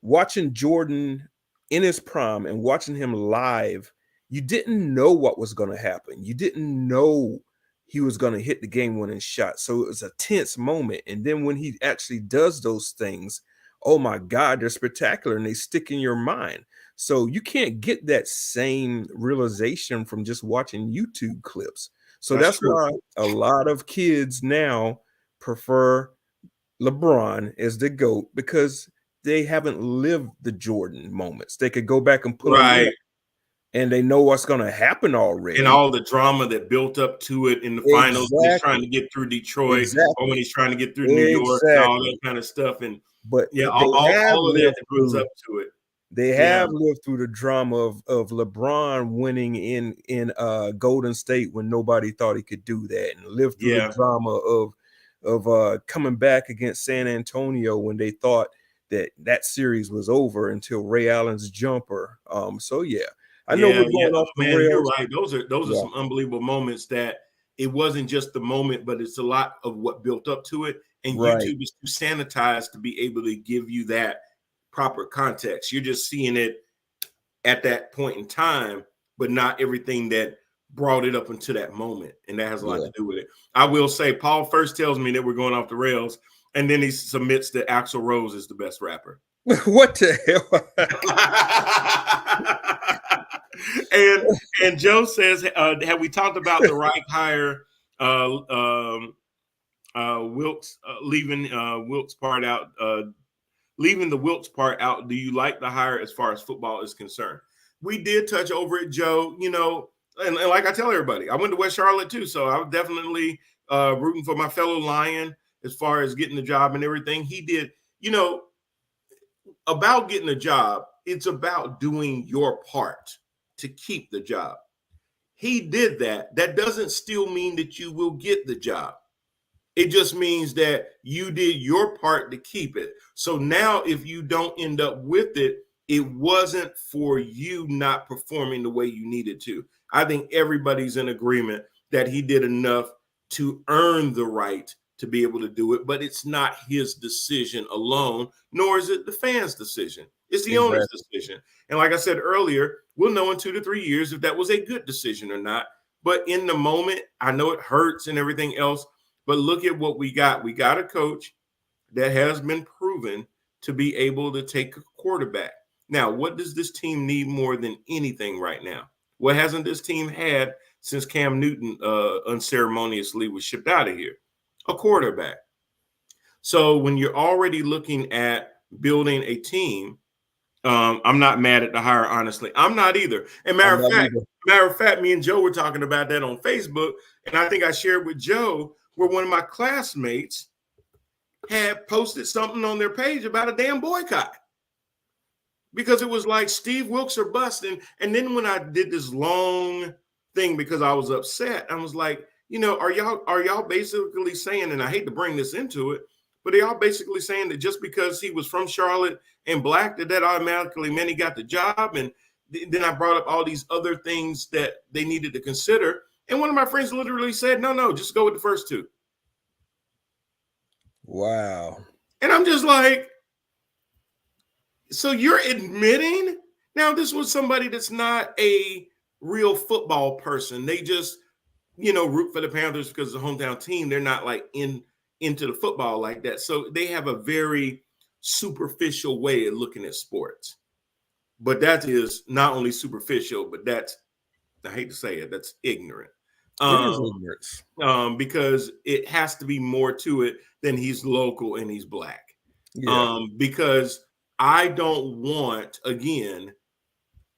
Watching Jordan in his prime and watching him live, you didn't know what was going to happen. You didn't know he was going to hit the game-winning shot. So it was a tense moment. And then when he actually does those things, oh my God, they're spectacular and they stick in your mind. So you can't get that same realization from just watching YouTube clips. So that's why a lot of kids now prefer LeBron as the GOAT because they haven't lived the Jordan moments. They could go back and pull them up and they know what's going to happen already. And all the drama that built up to it in the finals when he's trying to get through Detroit or when he's trying to get through New York and all that kind of stuff. And all of that builds up to it. They have lived through the drama of LeBron winning in Golden State when nobody thought he could do that, and lived through the drama of coming back against San Antonio when they thought that series was over until Ray Allen's jumper. I know we're going off the rails. You're right. Those are some unbelievable moments that it wasn't just the moment, but it's a lot of what built up to it. And YouTube is too sanitized to be able to give you that proper context. You're just seeing it at that point in time, but not everything that brought it up until that moment. And that has a lot to do with it. I will say, Paul first tells me that we're going off the rails, and then he submits that Axl Rose is the best rapper. What the hell? and Joe says, have we talked about the Reich hire? Wilkes leaving Wilkes part out. Leaving the Wilkes part out, do you like the hire as far as football is concerned? We did touch over it, Joe, and like I tell everybody, I went to West Charlotte too, so I was definitely rooting for my fellow Lion as far as getting the job and everything. He did, about getting a job, it's about doing your part to keep the job. He did that. That doesn't still mean that you will get the job. It just means that you did your part to keep it. So now if you don't end up with it, it wasn't for you not performing the way you needed to. I think everybody's in agreement that he did enough to earn the right to be able to do it, but it's not his decision alone, nor is it the fans' decision. It's the owner's decision. And like I said earlier, we'll know in 2 to 3 years if that was a good decision or not. But in the moment, I know it hurts and everything else, but look at what we got. We got a coach that has been proven to be able to take a quarterback. Now, what does this team need more than anything right now? What hasn't this team had since Cam Newton unceremoniously was shipped out of here? A quarterback. So when you're already looking at building a team, I'm not mad at the hire, honestly. I'm not either. And matter of fact, me and Joe were talking about that on Facebook, and I think I shared with Joe where one of my classmates had posted something on their page about a damn boycott. Because it was like Steve Wilkes or bust. And then when I did this long thing because I was upset, I was like, are y'all basically saying, and I hate to bring this into it, but are y'all basically saying that just because he was from Charlotte and black, that automatically meant he got the job? And then I brought up all these other things that they needed to consider. And one of my friends literally said, no, just go with the first two. Wow. And I'm just like, so you're admitting? Now, this was somebody that's not a real football person. They just, root for the Panthers because it's a hometown team. They're not like into the football like that. So they have a very superficial way of looking at sports. But that is not only superficial, but that's, I hate to say it, that's ignorant. It is ignorance. Because it has to be more to it than he's local and he's black. Yeah. Because I don't want, again,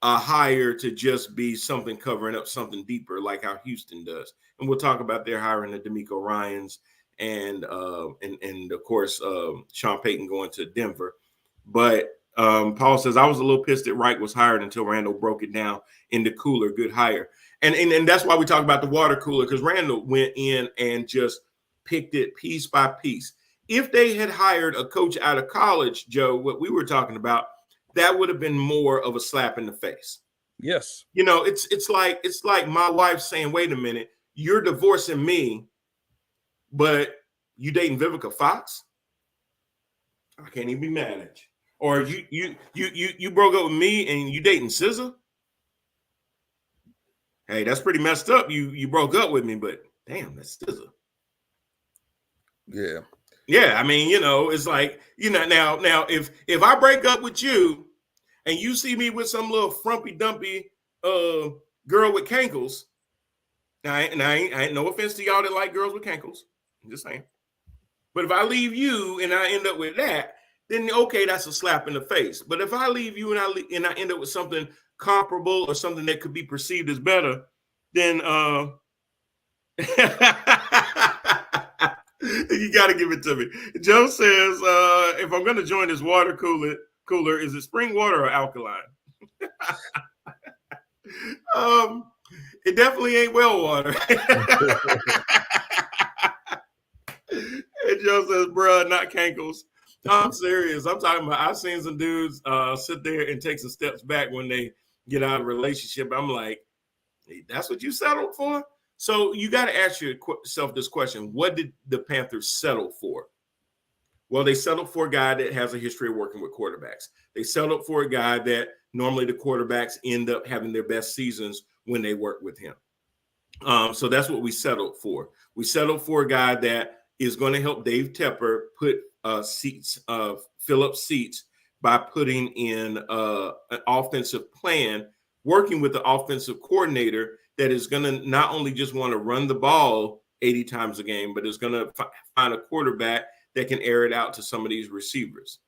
a hire to just be something covering up something deeper, like how Houston does. And we'll talk about their hiring of D'Amico Ryans and of course Sean Payton going to Denver. But Paul says, I was a little pissed that Reich was hired until Randall broke it down in the cooler. Good hire. And that's why we talk about the water cooler, because Randall went in and just picked it piece by piece. If they had hired a coach out of college, Joe, what we were talking about, that would have been more of a slap in the face. Yes. It's like my wife saying, wait a minute, you're divorcing me, but you dating Vivica Fox? I can't even be mad at you. Or you broke up with me and you dating SZA? Hey, that's pretty messed up. You broke up with me, but damn, that's SZA. Yeah. Yeah, I mean, it's like, now if I break up with you and you see me with some little frumpy dumpy girl with cankles, I ain't no offense to y'all that like girls with cankles, I'm just saying. But if I leave you and I end up with that, then okay, that's a slap in the face. But if I leave you and I end up with something comparable or something that could be perceived as better, then you got to give it to me. Joe says, if I'm going to join this water cooler, is it spring water or alkaline? It definitely ain't well water. And Joe says, bruh, not cankles. I'm serious. I'm talking about, I've seen some dudes sit there and take some steps back when they get out of a relationship. I'm like, hey, that's what you settled for? So you got to ask yourself this question. What did the Panthers settle for? Well, they settled for a guy that has a history of working with quarterbacks. They settled for a guy that normally the quarterbacks end up having their best seasons when they work with him. So that's what we settled for. We settled for a guy that is going to help Dave Tepper fill up seats by putting in an offensive plan, working with the offensive coordinator that is going to not only just want to run the ball 80 times a game, but is going to find a quarterback that can air it out to some of these receivers.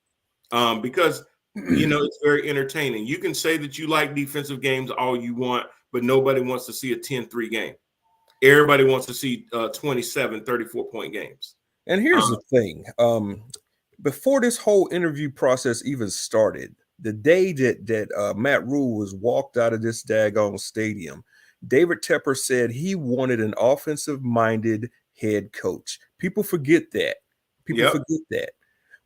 Because, it's very entertaining. You can say that you like defensive games all you want, but nobody wants to see a 10-3 game. Everybody wants to see 27, 34-point games. And here's the thing. Before this whole interview process even started, the day that Matt Rule was walked out of this daggone stadium, David Tepper said he wanted an offensive-minded head coach. People forget that. Forget that.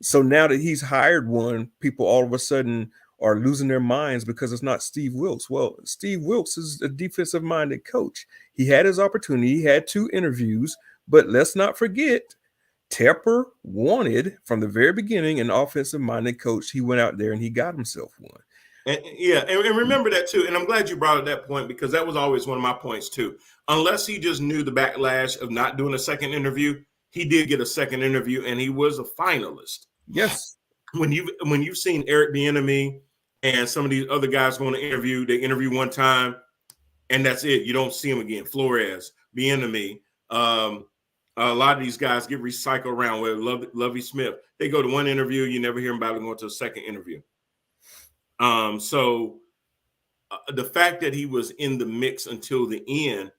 So now that he's hired one, people all of a sudden are losing their minds because it's not Steve Wilkes. Well, Steve Wilkes is a defensive-minded coach. He had his opportunity. He had 2 interviews, but let's not forget, Tepper wanted from the very beginning an offensive-minded coach. He went out there and he got himself one. And remember that too. And I'm glad you brought up that point, because that was always one of my points too. Unless he just knew the backlash of not doing a second interview, he did get a second interview and he was a finalist. Yes. When you've seen Eric Bieniemy and some of these other guys going to interview, they interview one time and that's it. You don't see them again. Flores, Bieniemy, a lot of these guys get recycled around with Lovie Smith. They go to one interview, you never hear about them going to a second interview. So the fact that he was in the mix until the end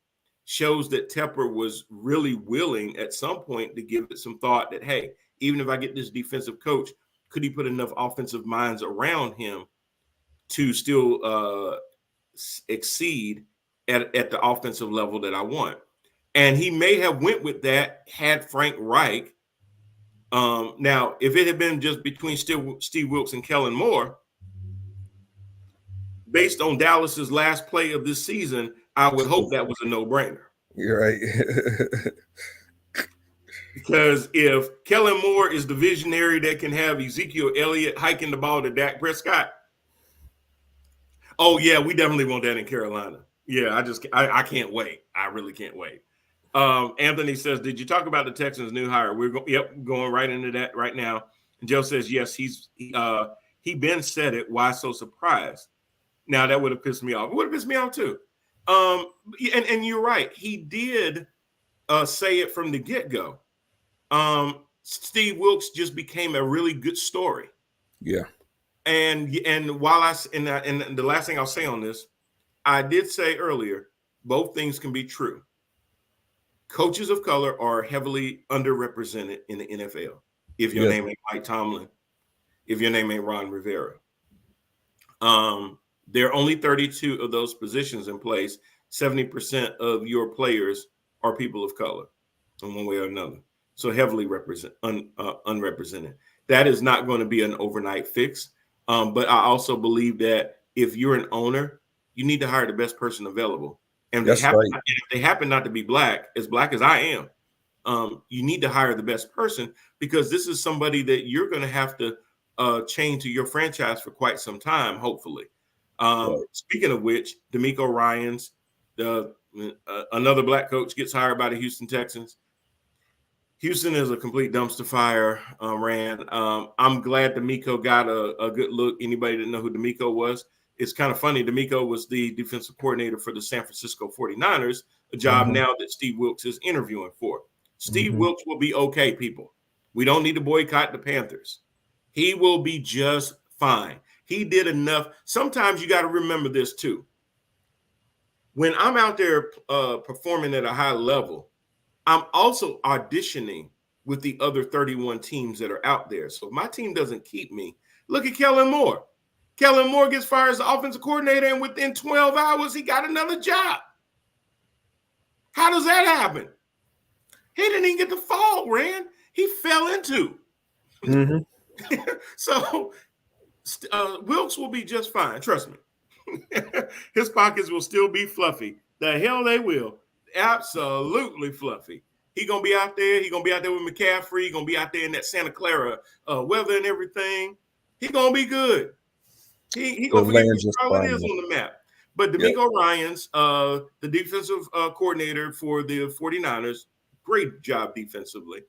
shows that Tepper was really willing at some point to give it some thought that, hey, even if I get this defensive coach, could he put enough offensive minds around him to still exceed at the offensive level that I want? And he may have went with that had Frank Reich. Now, if it had been just between Steve Wilks and Kellen Moore, based on Dallas's last play of this season, I would hope that was a no-brainer. You're right. Because if Kellen Moore is the visionary that can have Ezekiel Elliott hiking the ball to Dak Prescott, oh yeah, we definitely want that in Carolina. Yeah, I can't wait. I really can't wait. Anthony says, did you talk about the Texans' new hire? We're going right into that right now. And Joe says, yes, he been said it. Why so surprised? Now that would have pissed me off. It would have pissed me off too. And you're right. He did say it from the get-go. Steve Wilks just became a really good story. Yeah. And while and the last thing I'll say on this, I did say earlier, both things can be true. Coaches of color are heavily underrepresented in the NFL. If your name ain't Mike Tomlin, if your name ain't Ron Rivera. There are only 32 of those positions in place. 70% of your players are people of color in one way or another. So heavily unrepresented. That is not going to be an overnight fix. But I also believe that if you're an owner, you need to hire the best person available. And if they happen not to be black as I am, you need to hire the best person, because this is somebody that you're going to have to chain to your franchise for quite some time, hopefully. Speaking of which, DeMeco Ryans, another black coach, gets hired by the Houston Texans. Houston is a complete dumpster fire, Rand. I'm glad DeMeco got a good look. Anybody that know who DeMeco was? It's kind of funny. DeMeco was the defensive coordinator for the San Francisco 49ers, a job now that Steve Wilks is interviewing for. Steve Wilks will be okay, people. We don't need to boycott the Panthers. He will be just fine. He did enough. Sometimes you got to remember this too. When I'm out there performing at a high level, I'm also auditioning with the other 31 teams that are out there. So if my team doesn't keep me, look at Kellen Moore. Kellen Moore gets fired as the offensive coordinator, and within 12 hours, he got another job. How does that happen? He didn't even get the fall, Rand. He fell into. So Wilks will be just fine. Trust me. His pockets will still be fluffy. The hell they will. Absolutely fluffy. He's going to be out there. He's going to be out there with McCaffrey. He's going to be out there in that Santa Clara weather and everything. He's going to be good. He going to forget how it is on the map. But DeMeco Ryans, the defensive coordinator for the 49ers, great job defensively,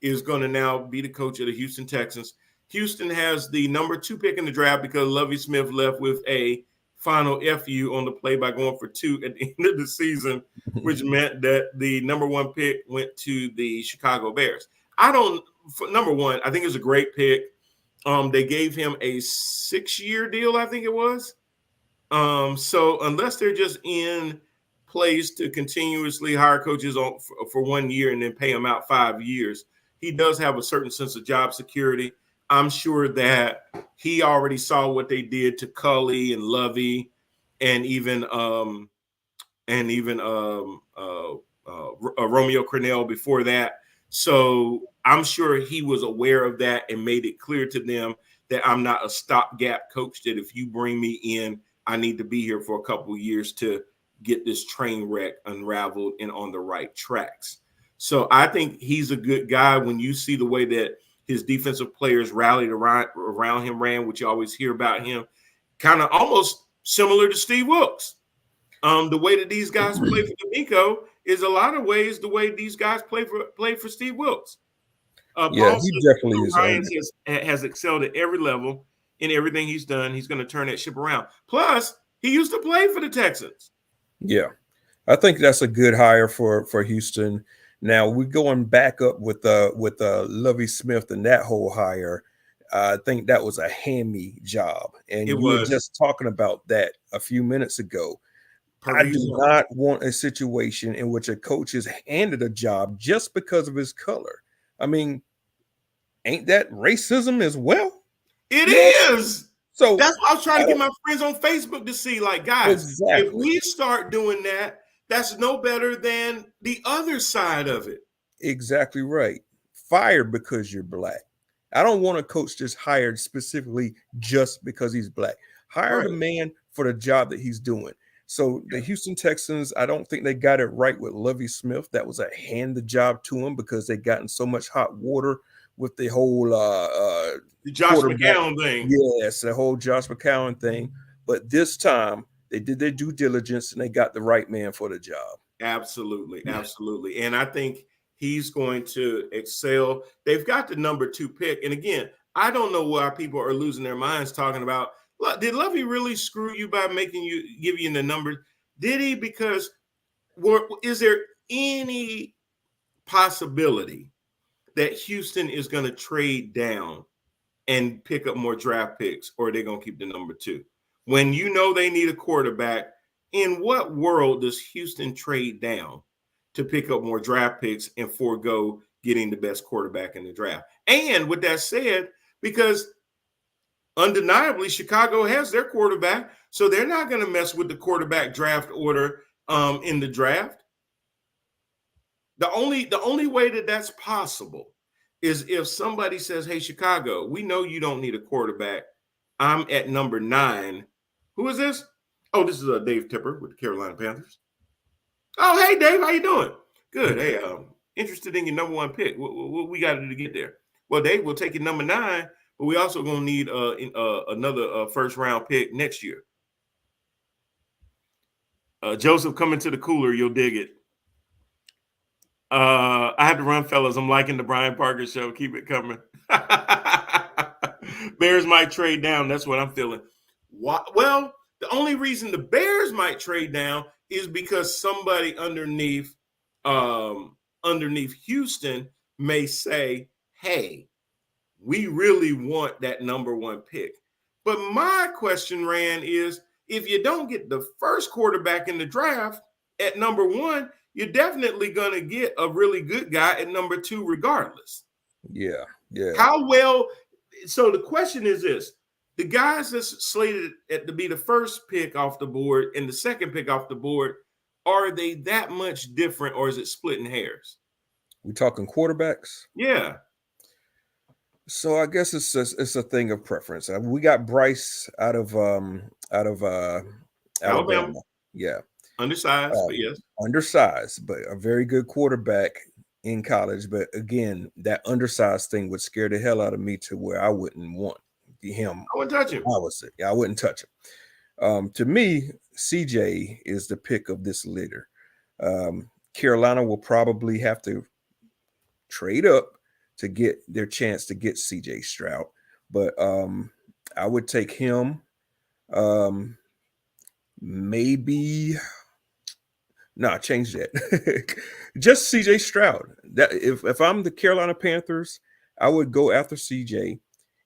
is going to now be the coach of the Houston Texans. Houston has the number 2 pick in the draft because Lovie Smith left with a final FU on the play by going for 2 at the end of the season, which meant that the number 1 pick went to the Chicago Bears. Number one, I think it's a great pick. They gave him a 6-year deal, I think it was. So unless they're just in place to continuously hire coaches for 1 year and then pay them out 5 years, he does have a certain sense of job security. I'm sure that he already saw what they did to Culley and Lovey, and even Romeo Crennel before that. So I'm sure he was aware of that and made it clear to them that I'm not a stopgap coach, that if you bring me in, I need to be here for a couple of years to get this train wreck unraveled and on the right tracks. So I think he's a good guy. When you see the way that his defensive players rallied around him, which you always hear about him, kind of almost similar to Steve Wilks. The way that these guys play for DeMeco is a lot of ways the way these guys play for Steve Wilks. He definitely is. Ryan has excelled at every level in everything he's done. He's going to turn that ship around. Plus, he used to play for the Texans. Yeah, I think that's a good hire for Houston. Now we're going back up with Lovie Smith and that whole hire. I think that was a hammy job, and we were just talking about that a few minutes ago. I do Parisian. not want a situation in which a coach is handed a job just because of his color. I mean, ain't that racism as well? It You know, is. so That's why I was trying I to get don't my friends on Facebook to see, like, guys, if exactly, we start doing that, that's no better than the other side of it. exactly right. Fired because you're black. I don't want a coach just hired specifically just because he's black. Hire the Right. man for the job that he's doing. So the Yeah. Houston Texans, I don't think they got it right with Lovie Smith. That was a hand the job to him because they got in so much hot water with the whole The Josh quarterback. McCown thing. Yes, the whole Josh McCown thing. But this time they did their due diligence and they got the right man for the job. Absolutely. Absolutely. And I think he's going to excel. They've got the number 2 pick. And again, I don't know why people are losing their minds talking about, look, did Lovey really screw you by making you give you the number? Did he? Because is there any possibility that Houston is going to trade down and pick up more draft picks, or are they going to keep the number 2? When you know they need a quarterback, in what world does Houston trade down to pick up more draft picks and forego getting the best quarterback in the draft? And with that said, because undeniably Chicago has their quarterback, so they're not going to mess with the quarterback draft order in the draft. The only way that that's possible is if somebody says, "Hey, Chicago, we know you don't need a quarterback. I'm at number 9." Who is this? Oh, this is Dave Tipper with the Carolina Panthers. Oh, hey, Dave, how you doing? Good. Hey, interested in your number 1 pick. What we got to do to get there? Well, Dave, we'll take your number 9, but we also gonna need another first round pick next year. Joseph, come into the cooler. You'll dig it. I had to run, fellas. I'm liking the Brian Parker show. Keep it coming. Bears might trade down. That's what I'm feeling. Well, the only reason the Bears might trade down is because somebody underneath Houston may say, "Hey, we really want that number 1 pick." But my question, Rand, is if you don't get the first quarterback in the draft at number 1, you're definitely going to get a really good guy at number 2 regardless. Yeah, yeah. How well? So the question is this: the guys that's slated to be the first pick off the board and the second pick off the board, are they that much different, or is it splitting hairs? We talking quarterbacks? Yeah. So I guess it's a thing of preference. We got Bryce out of Alabama. Alabama. Yeah. Undersized, but yes. Undersized, but a very good quarterback in college. But again, that undersized thing would scare the hell out of me to where I wouldn't want him. I wouldn't touch him. I wouldn't touch him. To me, CJ is the pick of this litter. Carolina will probably have to trade up to get their chance to get CJ Stroud, but I would take him. Maybe change that. Just CJ Stroud. That if I'm the Carolina Panthers, I would go after CJ,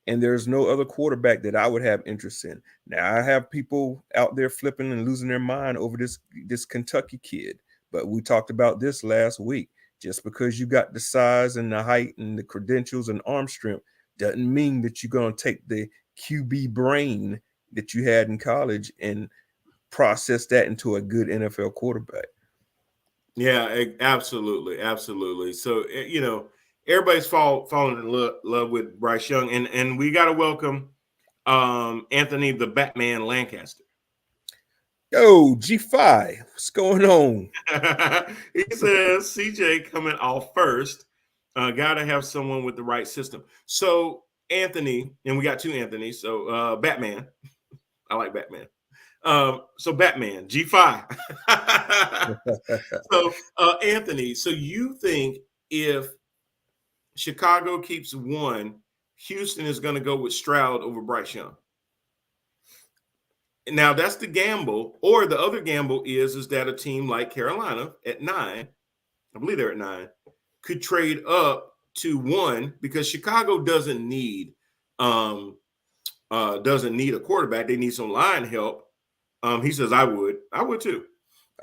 and there's no other quarterback that I would have interest in. Now I have people out there flipping and losing their mind over this Kentucky kid, but we talked about this last week. Just because you got the size and the height and the credentials and arm strength doesn't mean that you're going to take the QB brain that you had in college and process that into a good NFL quarterback. Yeah, absolutely, absolutely. So everybody's falling in love with Bryce Young, and we got to welcome Anthony the Batman Lancaster. Yo, G5, what's going on? He says CJ coming off first. Got to have someone with the right system. So Anthony, and we got 2 Anthonys. So Batman, I like Batman. So Batman, G5. So Anthony, so you think if Chicago keeps 1, Houston is going to go with Stroud over Bryce Young? Now that's the gamble, or the other gamble is that a team like Carolina at 9, I believe they're at 9, could trade up to 1 because Chicago doesn't need a quarterback. They need some line help. He says, I would too.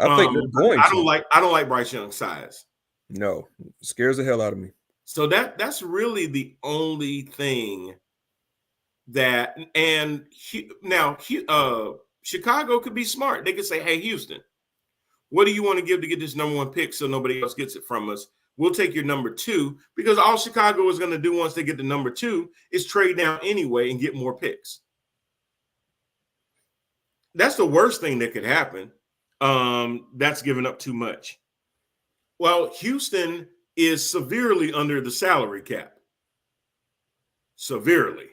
I think they're going I to. don't like Bryce Young's size. No, scares the hell out of me. So that's really the only thing that. And now Chicago could be smart. They could say, "Hey, Houston, what do you want to give to get this number 1 pick so nobody else gets it from us? We'll take your number 2," because all Chicago is going to do once they get the number 2 is trade down anyway and get more picks. That's the worst thing that could happen. That's giving up too much. Well, Houston is severely under the salary cap. Severely.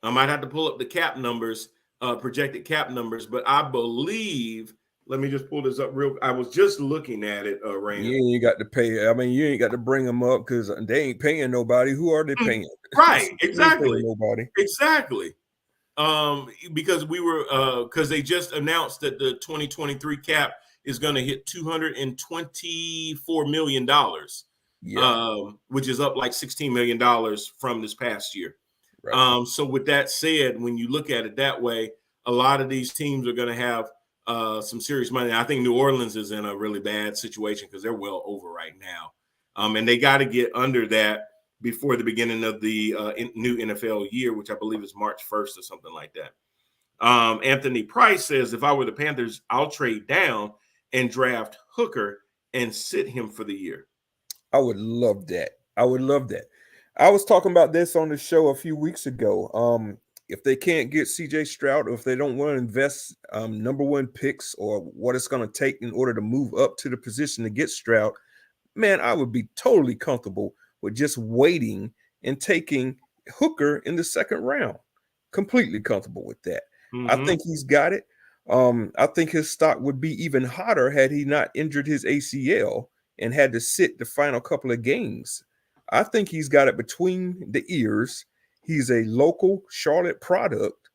I might have to pull up the cap numbers, projected cap numbers, but I believe, let me just pull this up real. I was just looking at it, Rand. You ain't got to pay. I mean, you ain't got to bring them up because they ain't paying nobody. Who are they paying? Right, They ain't exactly. paying nobody. Exactly. Because because they just announced that the 2023 cap is going to hit $224 million, which is up like $16 million from this past year. Right. So with that said, when you look at it that way, a lot of these teams are going to have some serious money. I think New Orleans is in a really bad situation because they're well over right now. And they got to get under that before the beginning of the new NFL year, which I believe is March 1st or something like that. Anthony Price says, if I were the Panthers, I'll trade down and draft Hooker and sit him for the year. I would love that. I would love that. I was talking about this on the show a few weeks ago. If they can't get CJ Stroud, or if they don't want to invest number 1 picks or what it's going to take in order to move up to the position to get Stroud, man, I would be totally comfortable with just waiting and taking Hooker in the 2nd round. Completely comfortable with that. Mm-hmm. I think he's got it. I think his stock would be even hotter had he not injured his ACL and had to sit the final couple of games. I think he's got it between the ears. He's a local Charlotte product.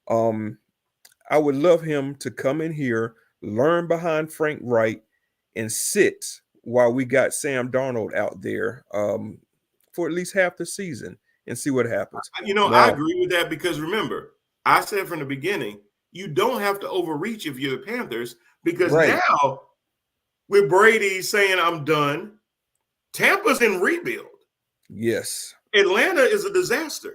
I would love him to come in here, learn behind Frank Reich, and sit while we got Sam Darnold out there for at least half the season and see what happens. I agree with that because remember, I said from the beginning, you don't have to overreach if you're the Panthers because now with Brady saying I'm done, Tampa's in rebuild. Yes. Atlanta is a disaster.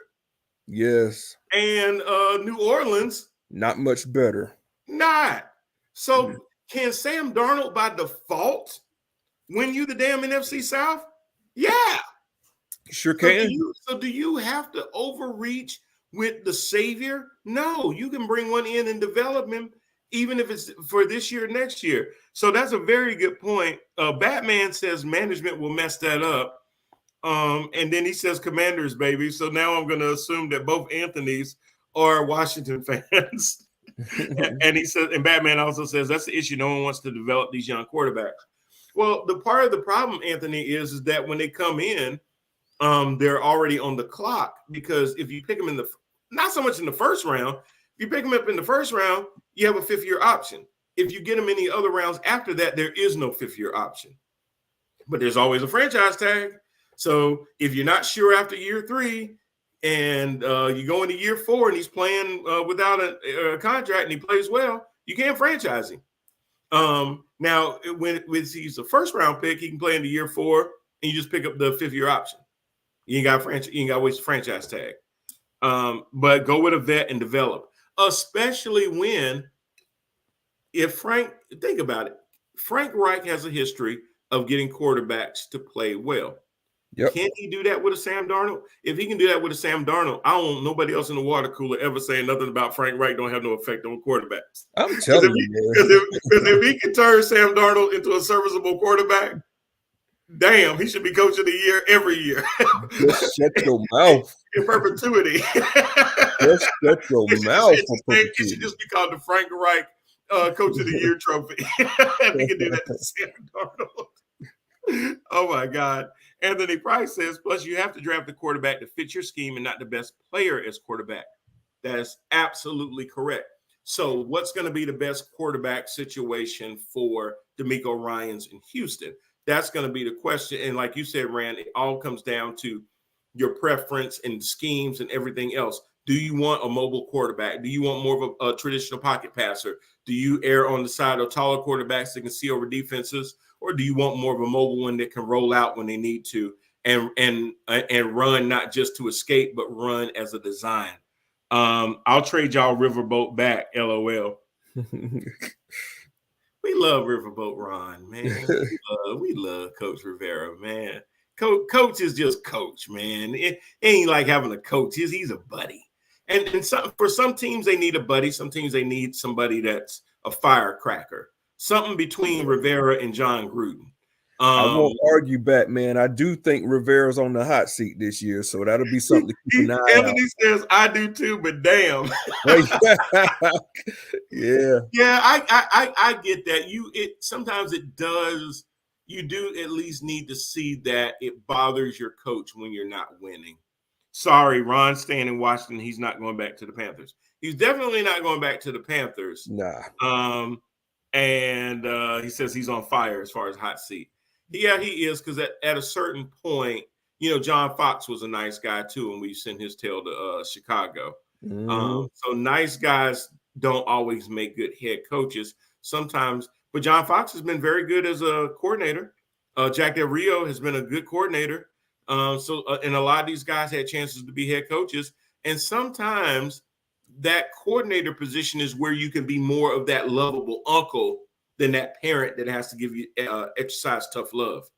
Yes. And New Orleans. Not much better. Not. So can Sam Darnold by default win you the damn NFC South? Yeah. Sure can. So do you have to overreach with the savior? No, you can bring one in and develop him, even if it's for this year, next year. So that's a very good point. Batman says management will mess that up. And then he says Commanders, baby. So now I'm going to assume that both Anthonys are Washington fans. And he says, and Batman also says that's the issue. No one wants to develop these young quarterbacks. Well, the part of the problem, Anthony, is that when they come in, they're already on the clock because if you pick them in not so much in the first round, if you pick them up in the first round, you have a 5th-year option. If you get them in the other rounds after that, there is no 5th-year option. But there's always a franchise tag. So if you're not sure after year 3 and you go into year 4 and he's playing without a contract and he plays well, you can't franchise him. Now, when he's a first-round pick, he can play into year 4 and you just pick up the 5th-year option. You ain't got to waste a franchise tag. But go with a vet and develop, especially think about it. Frank Reich has a history of getting quarterbacks to play well. Yep. Can he do that with a Sam Darnold? If he can do that with a Sam Darnold, I don't want nobody else in the water cooler ever saying nothing about Frank Reich don't have no effect on quarterbacks. I'm telling you, because if he can turn Sam Darnold into a serviceable quarterback, damn, he should be coach of the year every year. Just shut your mouth. In perpetuity. Just shut your mouth. It should just be called the Frank Reich Coach of the Year trophy. If he can do that to Sam Darnold. Oh, my God. Anthony Price says, plus you have to draft the quarterback to fit your scheme and not the best player as quarterback. That is absolutely correct. So what's going to be the best quarterback situation for DeMeco Ryans in Houston? That's going to be the question. And like you said, Rand, it all comes down to your preference and schemes and everything else. Do you want a mobile quarterback? Do you want more of a traditional pocket passer? Do you err on the side of taller quarterbacks that can see over defenses, or do you want more of a mobile one that can roll out when they need to and run not just to escape but run as a design? I'll trade y'all Riverboat back. LOL. We love Riverboat Ron, man. We love Coach Rivera, man. Coach is just coach, man. It ain't like having a coach. He's a buddy. And for some teams, they need a buddy. Some teams, they need somebody that's a firecracker. Something between Rivera and John Gruden. I won't argue back, man. I do think Rivera's on the hot seat this year, so that'll be something to keep an eye out. Anthony says, I do too, but damn. Yeah. Yeah, I get that. Sometimes it does. You do at least need to see that it bothers your coach when you're not winning. Sorry, Ron's staying in Washington. He's not going back to the Panthers. He's definitely not going back to the Panthers. Nah. And he says he's on fire as far as hot seat. Yeah, he is, because at a certain point, John Fox was a nice guy too, and we sent his tail to Chicago. So nice guys don't always make good head coaches sometimes, but John Fox has been very good as a coordinator. Jack Del Rio has been a good coordinator. And a lot of these guys had chances to be head coaches. And sometimes that coordinator position is where you can be more of that lovable uncle than that parent that has to give you exercise tough love.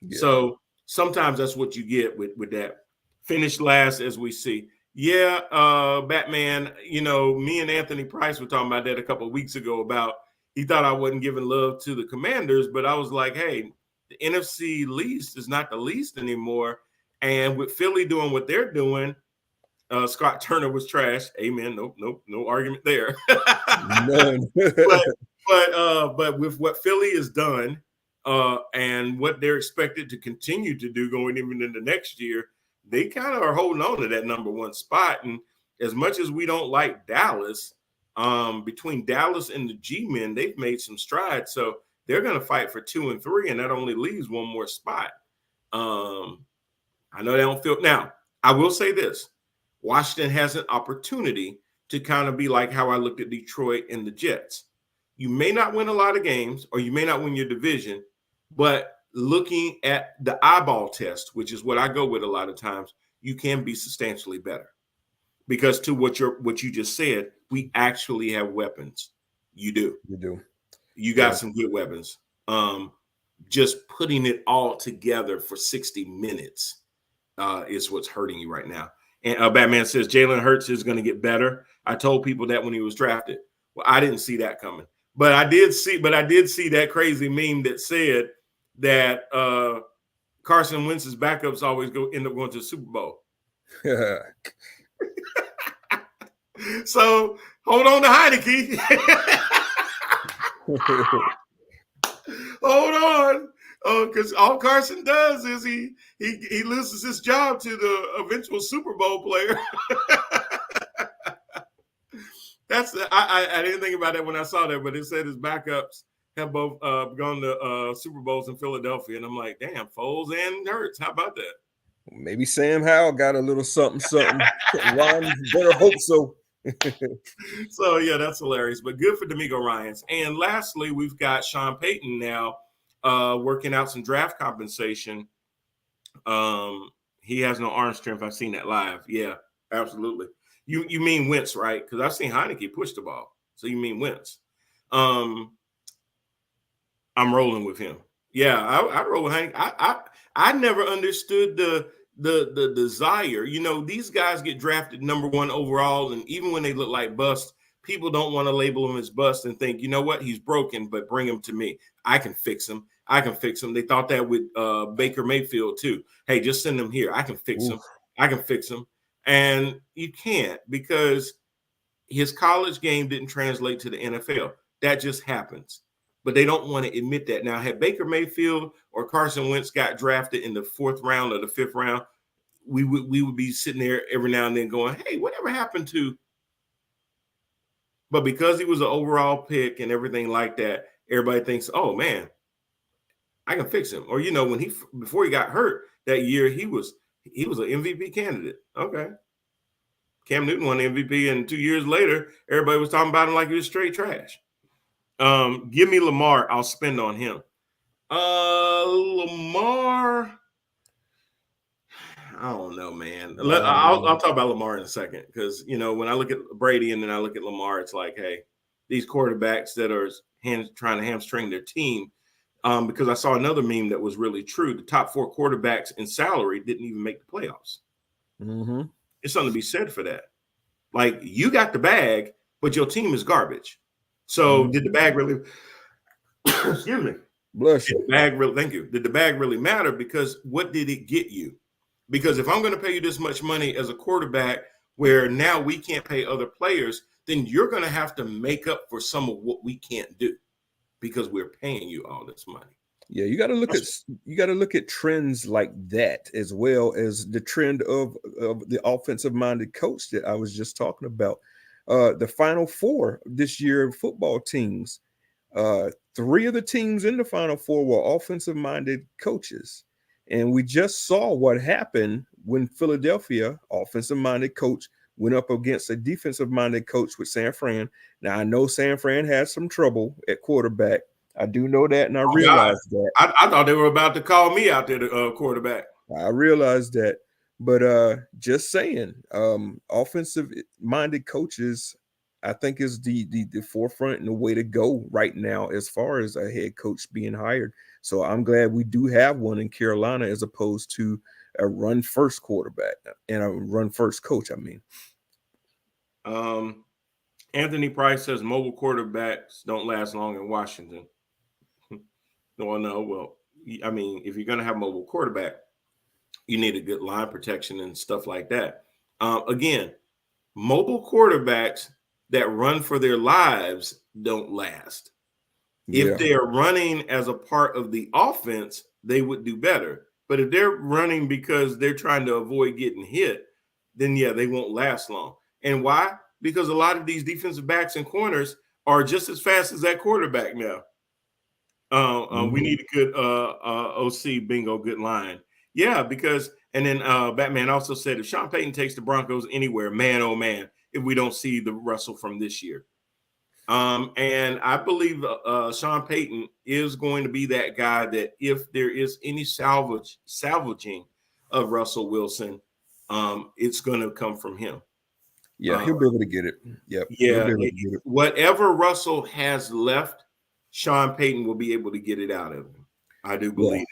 Yeah. So sometimes that's what you get with that. Finish last, as we see. Yeah, Batman, me and Anthony Price were talking about that a couple of weeks ago about he thought I wasn't giving love to the Commanders, but I was like, hey, the NFC least is not the least anymore. And with Philly doing what they're doing, Scott Turner was trash. Amen. Nope, no argument there. None. But with what Philly has done and what they're expected to continue to do going even into next year, they kind of are holding on to that number one spot. And as much as we don't like Dallas, between Dallas and the G-men, they've made some strides. So they're going to fight for 2 and 3, and that only leaves one more spot. I know they don't feel – now, I will say this. Washington has an opportunity to kind of be like how I looked at Detroit and the Jets. You may not win a lot of games, or you may not win your division, but looking at the eyeball test, which is what I go with a lot of times, you can be substantially better. Because to what you just said, we actually have weapons. You do. You do. You got some good weapons. Just putting it all together for 60 minutes is what's hurting you right now. And Batman says Jalen Hurts is going to get better. I told people that when he was drafted. Well, I didn't see that coming. But I did see that crazy meme that said that Carson Wentz's backups always end up going to the Super Bowl. So hold on to Heineke. Hold on. Because all Carson does is he loses his job to the eventual Super Bowl player. I didn't think about that when I saw that, but it said his backups have both gone to Super Bowls in Philadelphia, and I'm like, damn, Foles and Hurts. How about that? Maybe Sam Howell got a little something. Ron better hope so. So yeah, that's hilarious. But good for D'Amico Ryans. And lastly, we've got Sean Payton now working out some draft compensation. He has no arm strength. I've seen that live. Yeah, absolutely. You mean Wentz, right? Because I've seen Heineke push the ball. So you mean Wentz. I'm rolling with him. Yeah, I roll with Heineke. I never understood the desire. These guys get drafted number 1 overall, and even when they look like bust, people don't want to label him as bust and think, you know what, he's broken, but bring him to me. I can fix him. They thought that with Baker Mayfield too. Hey, just send him here. I can fix him. And you can't, because his college game didn't translate to the NFL. That just happens. But they don't want to admit that. Now, had Baker Mayfield or Carson Wentz got drafted in the 4th round or the 5th round, we would be sitting there every now and then going, hey, whatever happened to? But because he was an overall pick and everything like that, everybody thinks, oh, man, I can fix him. Or, before he got hurt that year, he was an MVP candidate. Okay. Cam Newton won the MVP, and 2 years later, everybody was talking about him like he was straight trash. Give me Lamar. I'll spend on him. Lamar. I don't know, man. I'll talk about Lamar in a second because when I look at Brady and then I look at Lamar, it's like, hey, these quarterbacks that are trying to hamstring their team. Because I saw another meme that was really true. The top 4 quarterbacks in salary didn't even make the playoffs. Mm-hmm. It's something to be said for that. Like, you got the bag, but your team is garbage. So did the bag really? Excuse me. Bless you. Did the bag really? Thank you. Did the bag really matter? Because what did it get you? Because if I'm going to pay you this much money as a quarterback, where now we can't pay other players, then you're going to have to make up for some of what we can't do because we're paying you all this money. Yeah, you got to look at trends like that, as well as the trend of the offensive-minded coach that I was just talking about. The Final Four this year, football teams, 3 of the teams in the Final Four were offensive-minded coaches. And we just saw what happened when Philadelphia, offensive-minded coach, went up against a defensive-minded coach with San Fran. Now, I know San Fran had some trouble at quarterback. I do know that, and I realized that. I thought they were about to call me out there, the quarterback. I realized that. But just saying, offensive-minded coaches, I think, is the forefront and the way to go right now as far as a head coach being hired. So I'm glad we do have one in Carolina as opposed to a run-first quarterback and a run-first coach, I mean. Anthony Price says mobile quarterbacks don't last long in Washington. Well, I mean, if you're going to have a mobile quarterback, you need a good line protection and stuff like that. Again, mobile quarterbacks that run for their lives don't last. Yeah. If they're running as a part of the offense, they would do better. But if they're running because they're trying to avoid getting hit, then yeah, they won't last long. And why? Because a lot of these defensive backs and corners are just as fast as that quarterback now. We need a good OC bingo, good line. Yeah, because and then Batman also said if Sean Payton takes the Broncos anywhere, man, oh man, if we don't see the Russell from this year. And I believe Sean Payton is going to be that guy that if there is any salvaging of Russell Wilson, it's going to come from him. Yeah, he'll be able to get it. Yep. Yeah, whatever Russell has left, Sean Payton will be able to get it out of him. I do believe it.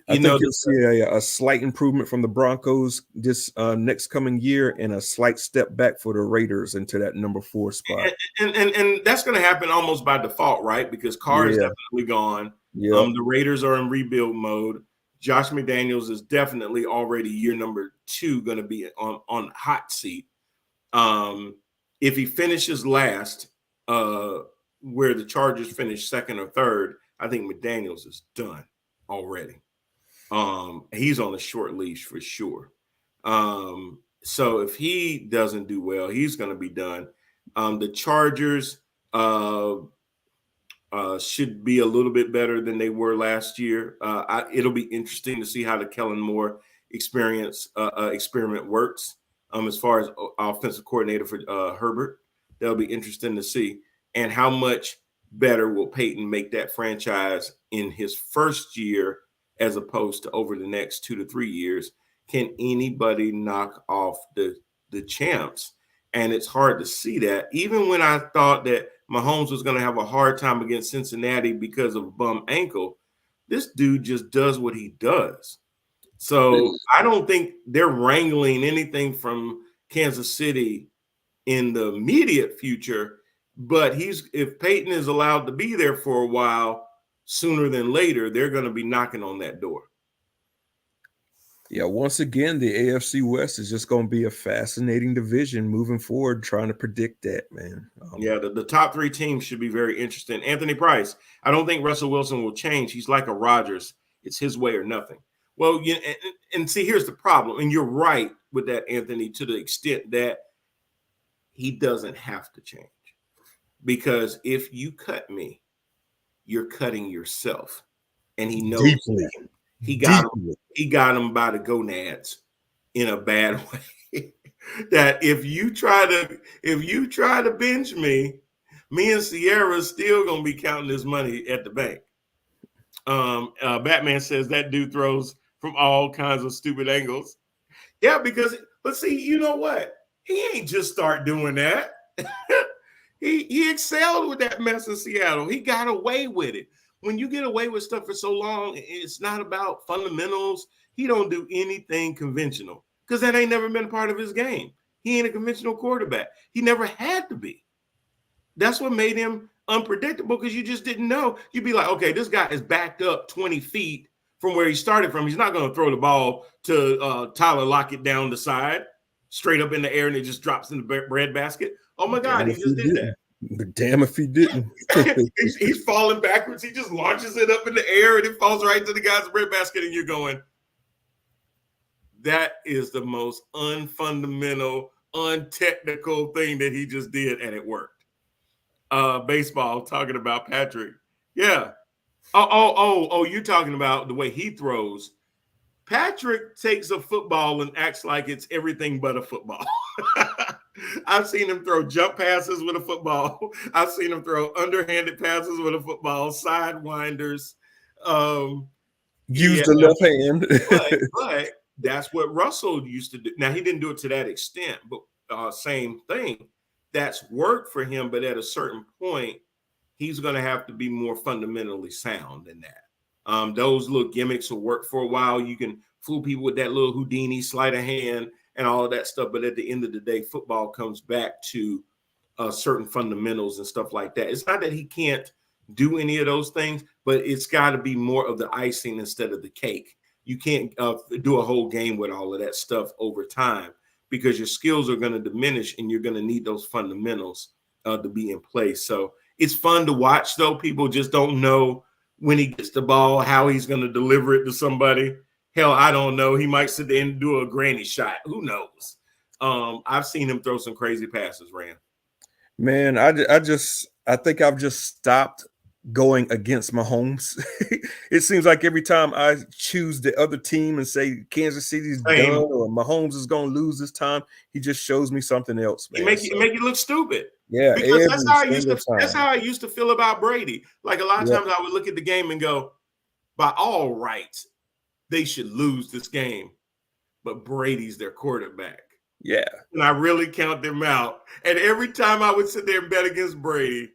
I think you'll see a slight improvement from the Broncos this next coming year and a slight step back for the Raiders into that number 4 spot. And that's going to happen almost by default, right? Because Carr is definitely gone. Yep. The Raiders are in rebuild mode. Josh McDaniels is definitely already year number 2 going to be on hot seat. If he finishes last, where the Chargers finish 2nd or 3rd, I think McDaniels is done already. He's on a short leash for sure. So if he doesn't do well, he's going to be done. The Chargers should be a little bit better than they were last year. It'll be interesting to see how the Kellen Moore experiment works. As far as offensive coordinator for Herbert, that'll be interesting to see. And how much better will Peyton make that franchise in his first year as opposed to over the next 2 to 3 years? Can anybody knock off the champs? And it's hard to see that. Even when I thought that Mahomes was going to have a hard time against Cincinnati because of a bum ankle, this dude just does what he does. So I don't think they're wrangling anything from Kansas City in the immediate future. But if Peyton is allowed to be there for a while, sooner than later, they're going to be knocking on that door. Yeah, once again, the AFC West is just going to be a fascinating division moving forward, trying to predict that, man. The top 3 teams should be very interesting. Anthony Price, I don't think Russell Wilson will change. He's like a Rodgers. It's his way or nothing. Well, and see, here's the problem. And you're right with that, Anthony, to the extent that he doesn't have to change. Because if you cut me, you're cutting yourself. And he knows that. He got him by the gonads in a bad way. that if you try to bench me and Sierra still gonna be counting this money at the bank. Batman says that dude throws from all kinds of stupid angles. Yeah, but see, you know what? He ain't just start doing that. he excelled with that mess in Seattle. He got away with it. When you get away with stuff for so long, it's not about fundamentals. He don't do anything conventional because that ain't never been a part of his game. He ain't a conventional quarterback. He never had to be. That's what made him unpredictable because you just didn't know. You'd be like, okay, this guy is backed up 20 feet from where he started from. He's not going to throw the ball to Tyler Lockett down the side, straight up in the air, and it just drops in the bread basket. Oh, my God, he just did that. But damn if he didn't. he's falling backwards. He just launches it up in the air, and it falls right to the guy's bread basket, and you're going, that is the most unfundamental, untechnical thing that he just did, and it worked. Baseball, talking about Patrick. Yeah. Oh, you're talking about the way he throws. Patrick takes a football and acts like it's everything but a football. I've seen him throw jump passes with a football. I've seen him throw underhanded passes with a football, sidewinders. Use the left hand. but that's what Russell used to do. Now, he didn't do it to that extent, but same thing. That's worked for him, but at a certain point, he's going to have to be more fundamentally sound than that. Those little gimmicks will work for a while. You can fool people with that little Houdini sleight of hand and all of that stuff. But at the end of the day, football comes back to certain fundamentals and stuff like that. It's not that he can't do any of those things, but it's got to be more of the icing instead of the cake. You can't do a whole game with all of that stuff over time because your skills are going to diminish and you're going to need those fundamentals to be in place. So it's fun to watch, though. People just don't know when he gets the ball, how he's going to deliver it to somebody. Hell, I don't know. He might sit there and do a granny shot. Who knows? I've seen him throw some crazy passes, Rand. Man, I think I've just stopped going against Mahomes. It seems like every time I choose the other team and say Kansas City's done or Mahomes is going to lose this time, he just shows me something else, man. He make you look stupid. Yeah, because that's how I used to feel about Brady. Like a lot of times I would look at the game and go, by all rights, they should lose this game. But Brady's their quarterback. Yeah. And I really count them out. And every time I would sit there and bet against Brady,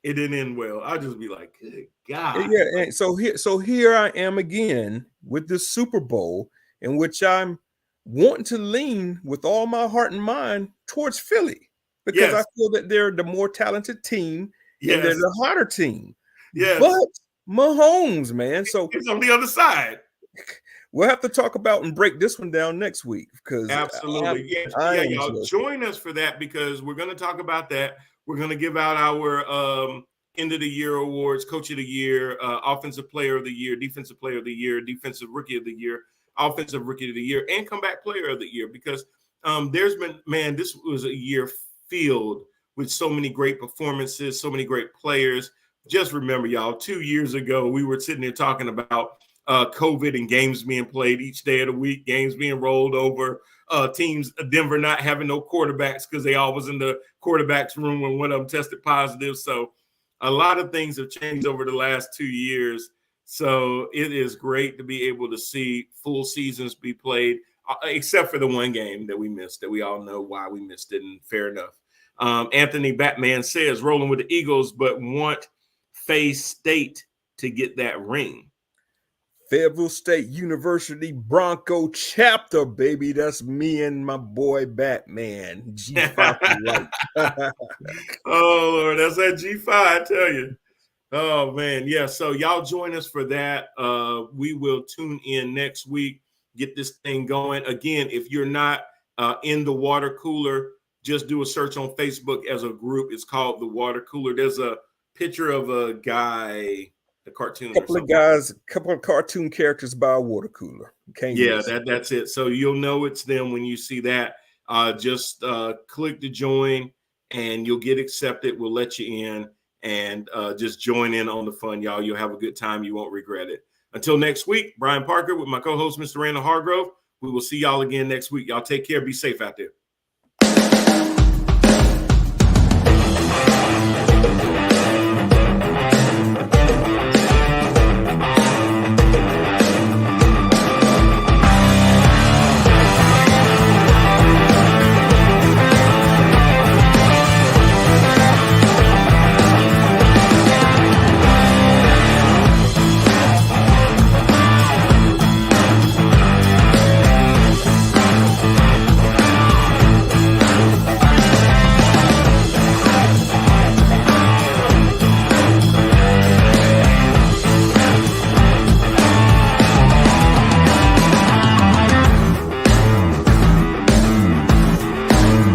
it didn't end well. I'd just be like, good God. Yeah. And so here I am again with this Super Bowl in which I'm wanting to lean with all my heart and mind towards Philly because I feel that they're the more talented team and they're the hotter team. Yes. But Mahomes, man. So it's on the other side. We'll have to talk about and break this one down next week because absolutely. Y'all join us for that because we're going to talk about that. We're going to give out our end of the year awards, coach of the year, offensive player of the year, defensive player of the year, defensive rookie of the year, offensive rookie of the year, and comeback player of the year because this was a year filled with so many great performances, so many great players. Just remember, y'all, 2 years ago, we were sitting there talking about COVID and games being played each day of the week, games being rolled over, teams, Denver not having no quarterbacks because they all was in the quarterback's room when one of them tested positive. So a lot of things have changed over the last 2 years. So it is great to be able to see full seasons be played, except for the one game that we missed, that we all know why we missed it, and fair enough. Anthony Batman says, rolling with the Eagles, but want Fay State to get that ring. Fayetteville State University Bronco chapter, baby. That's me and my boy Batman. G5 right. Oh, Lord, that's that G5, I tell you. Oh, man. Yeah, so y'all join us for that. We will tune in next week, get this thing going. Again, if you're not in the water cooler, just do a search on Facebook as a group. It's called the Water Cooler. There's a picture of a guy, the cartoon. Couple of cartoon characters by a water cooler. That's it. So you'll know it's them when you see that. Just click to join and you'll get accepted. We'll let you in and just join in on the fun, y'all. You'll have a good time. You won't regret it. Until next week, Brian Parker with my co-host, Mr. Randall Hargrove. We will see y'all again next week. Y'all take care. Be safe out there.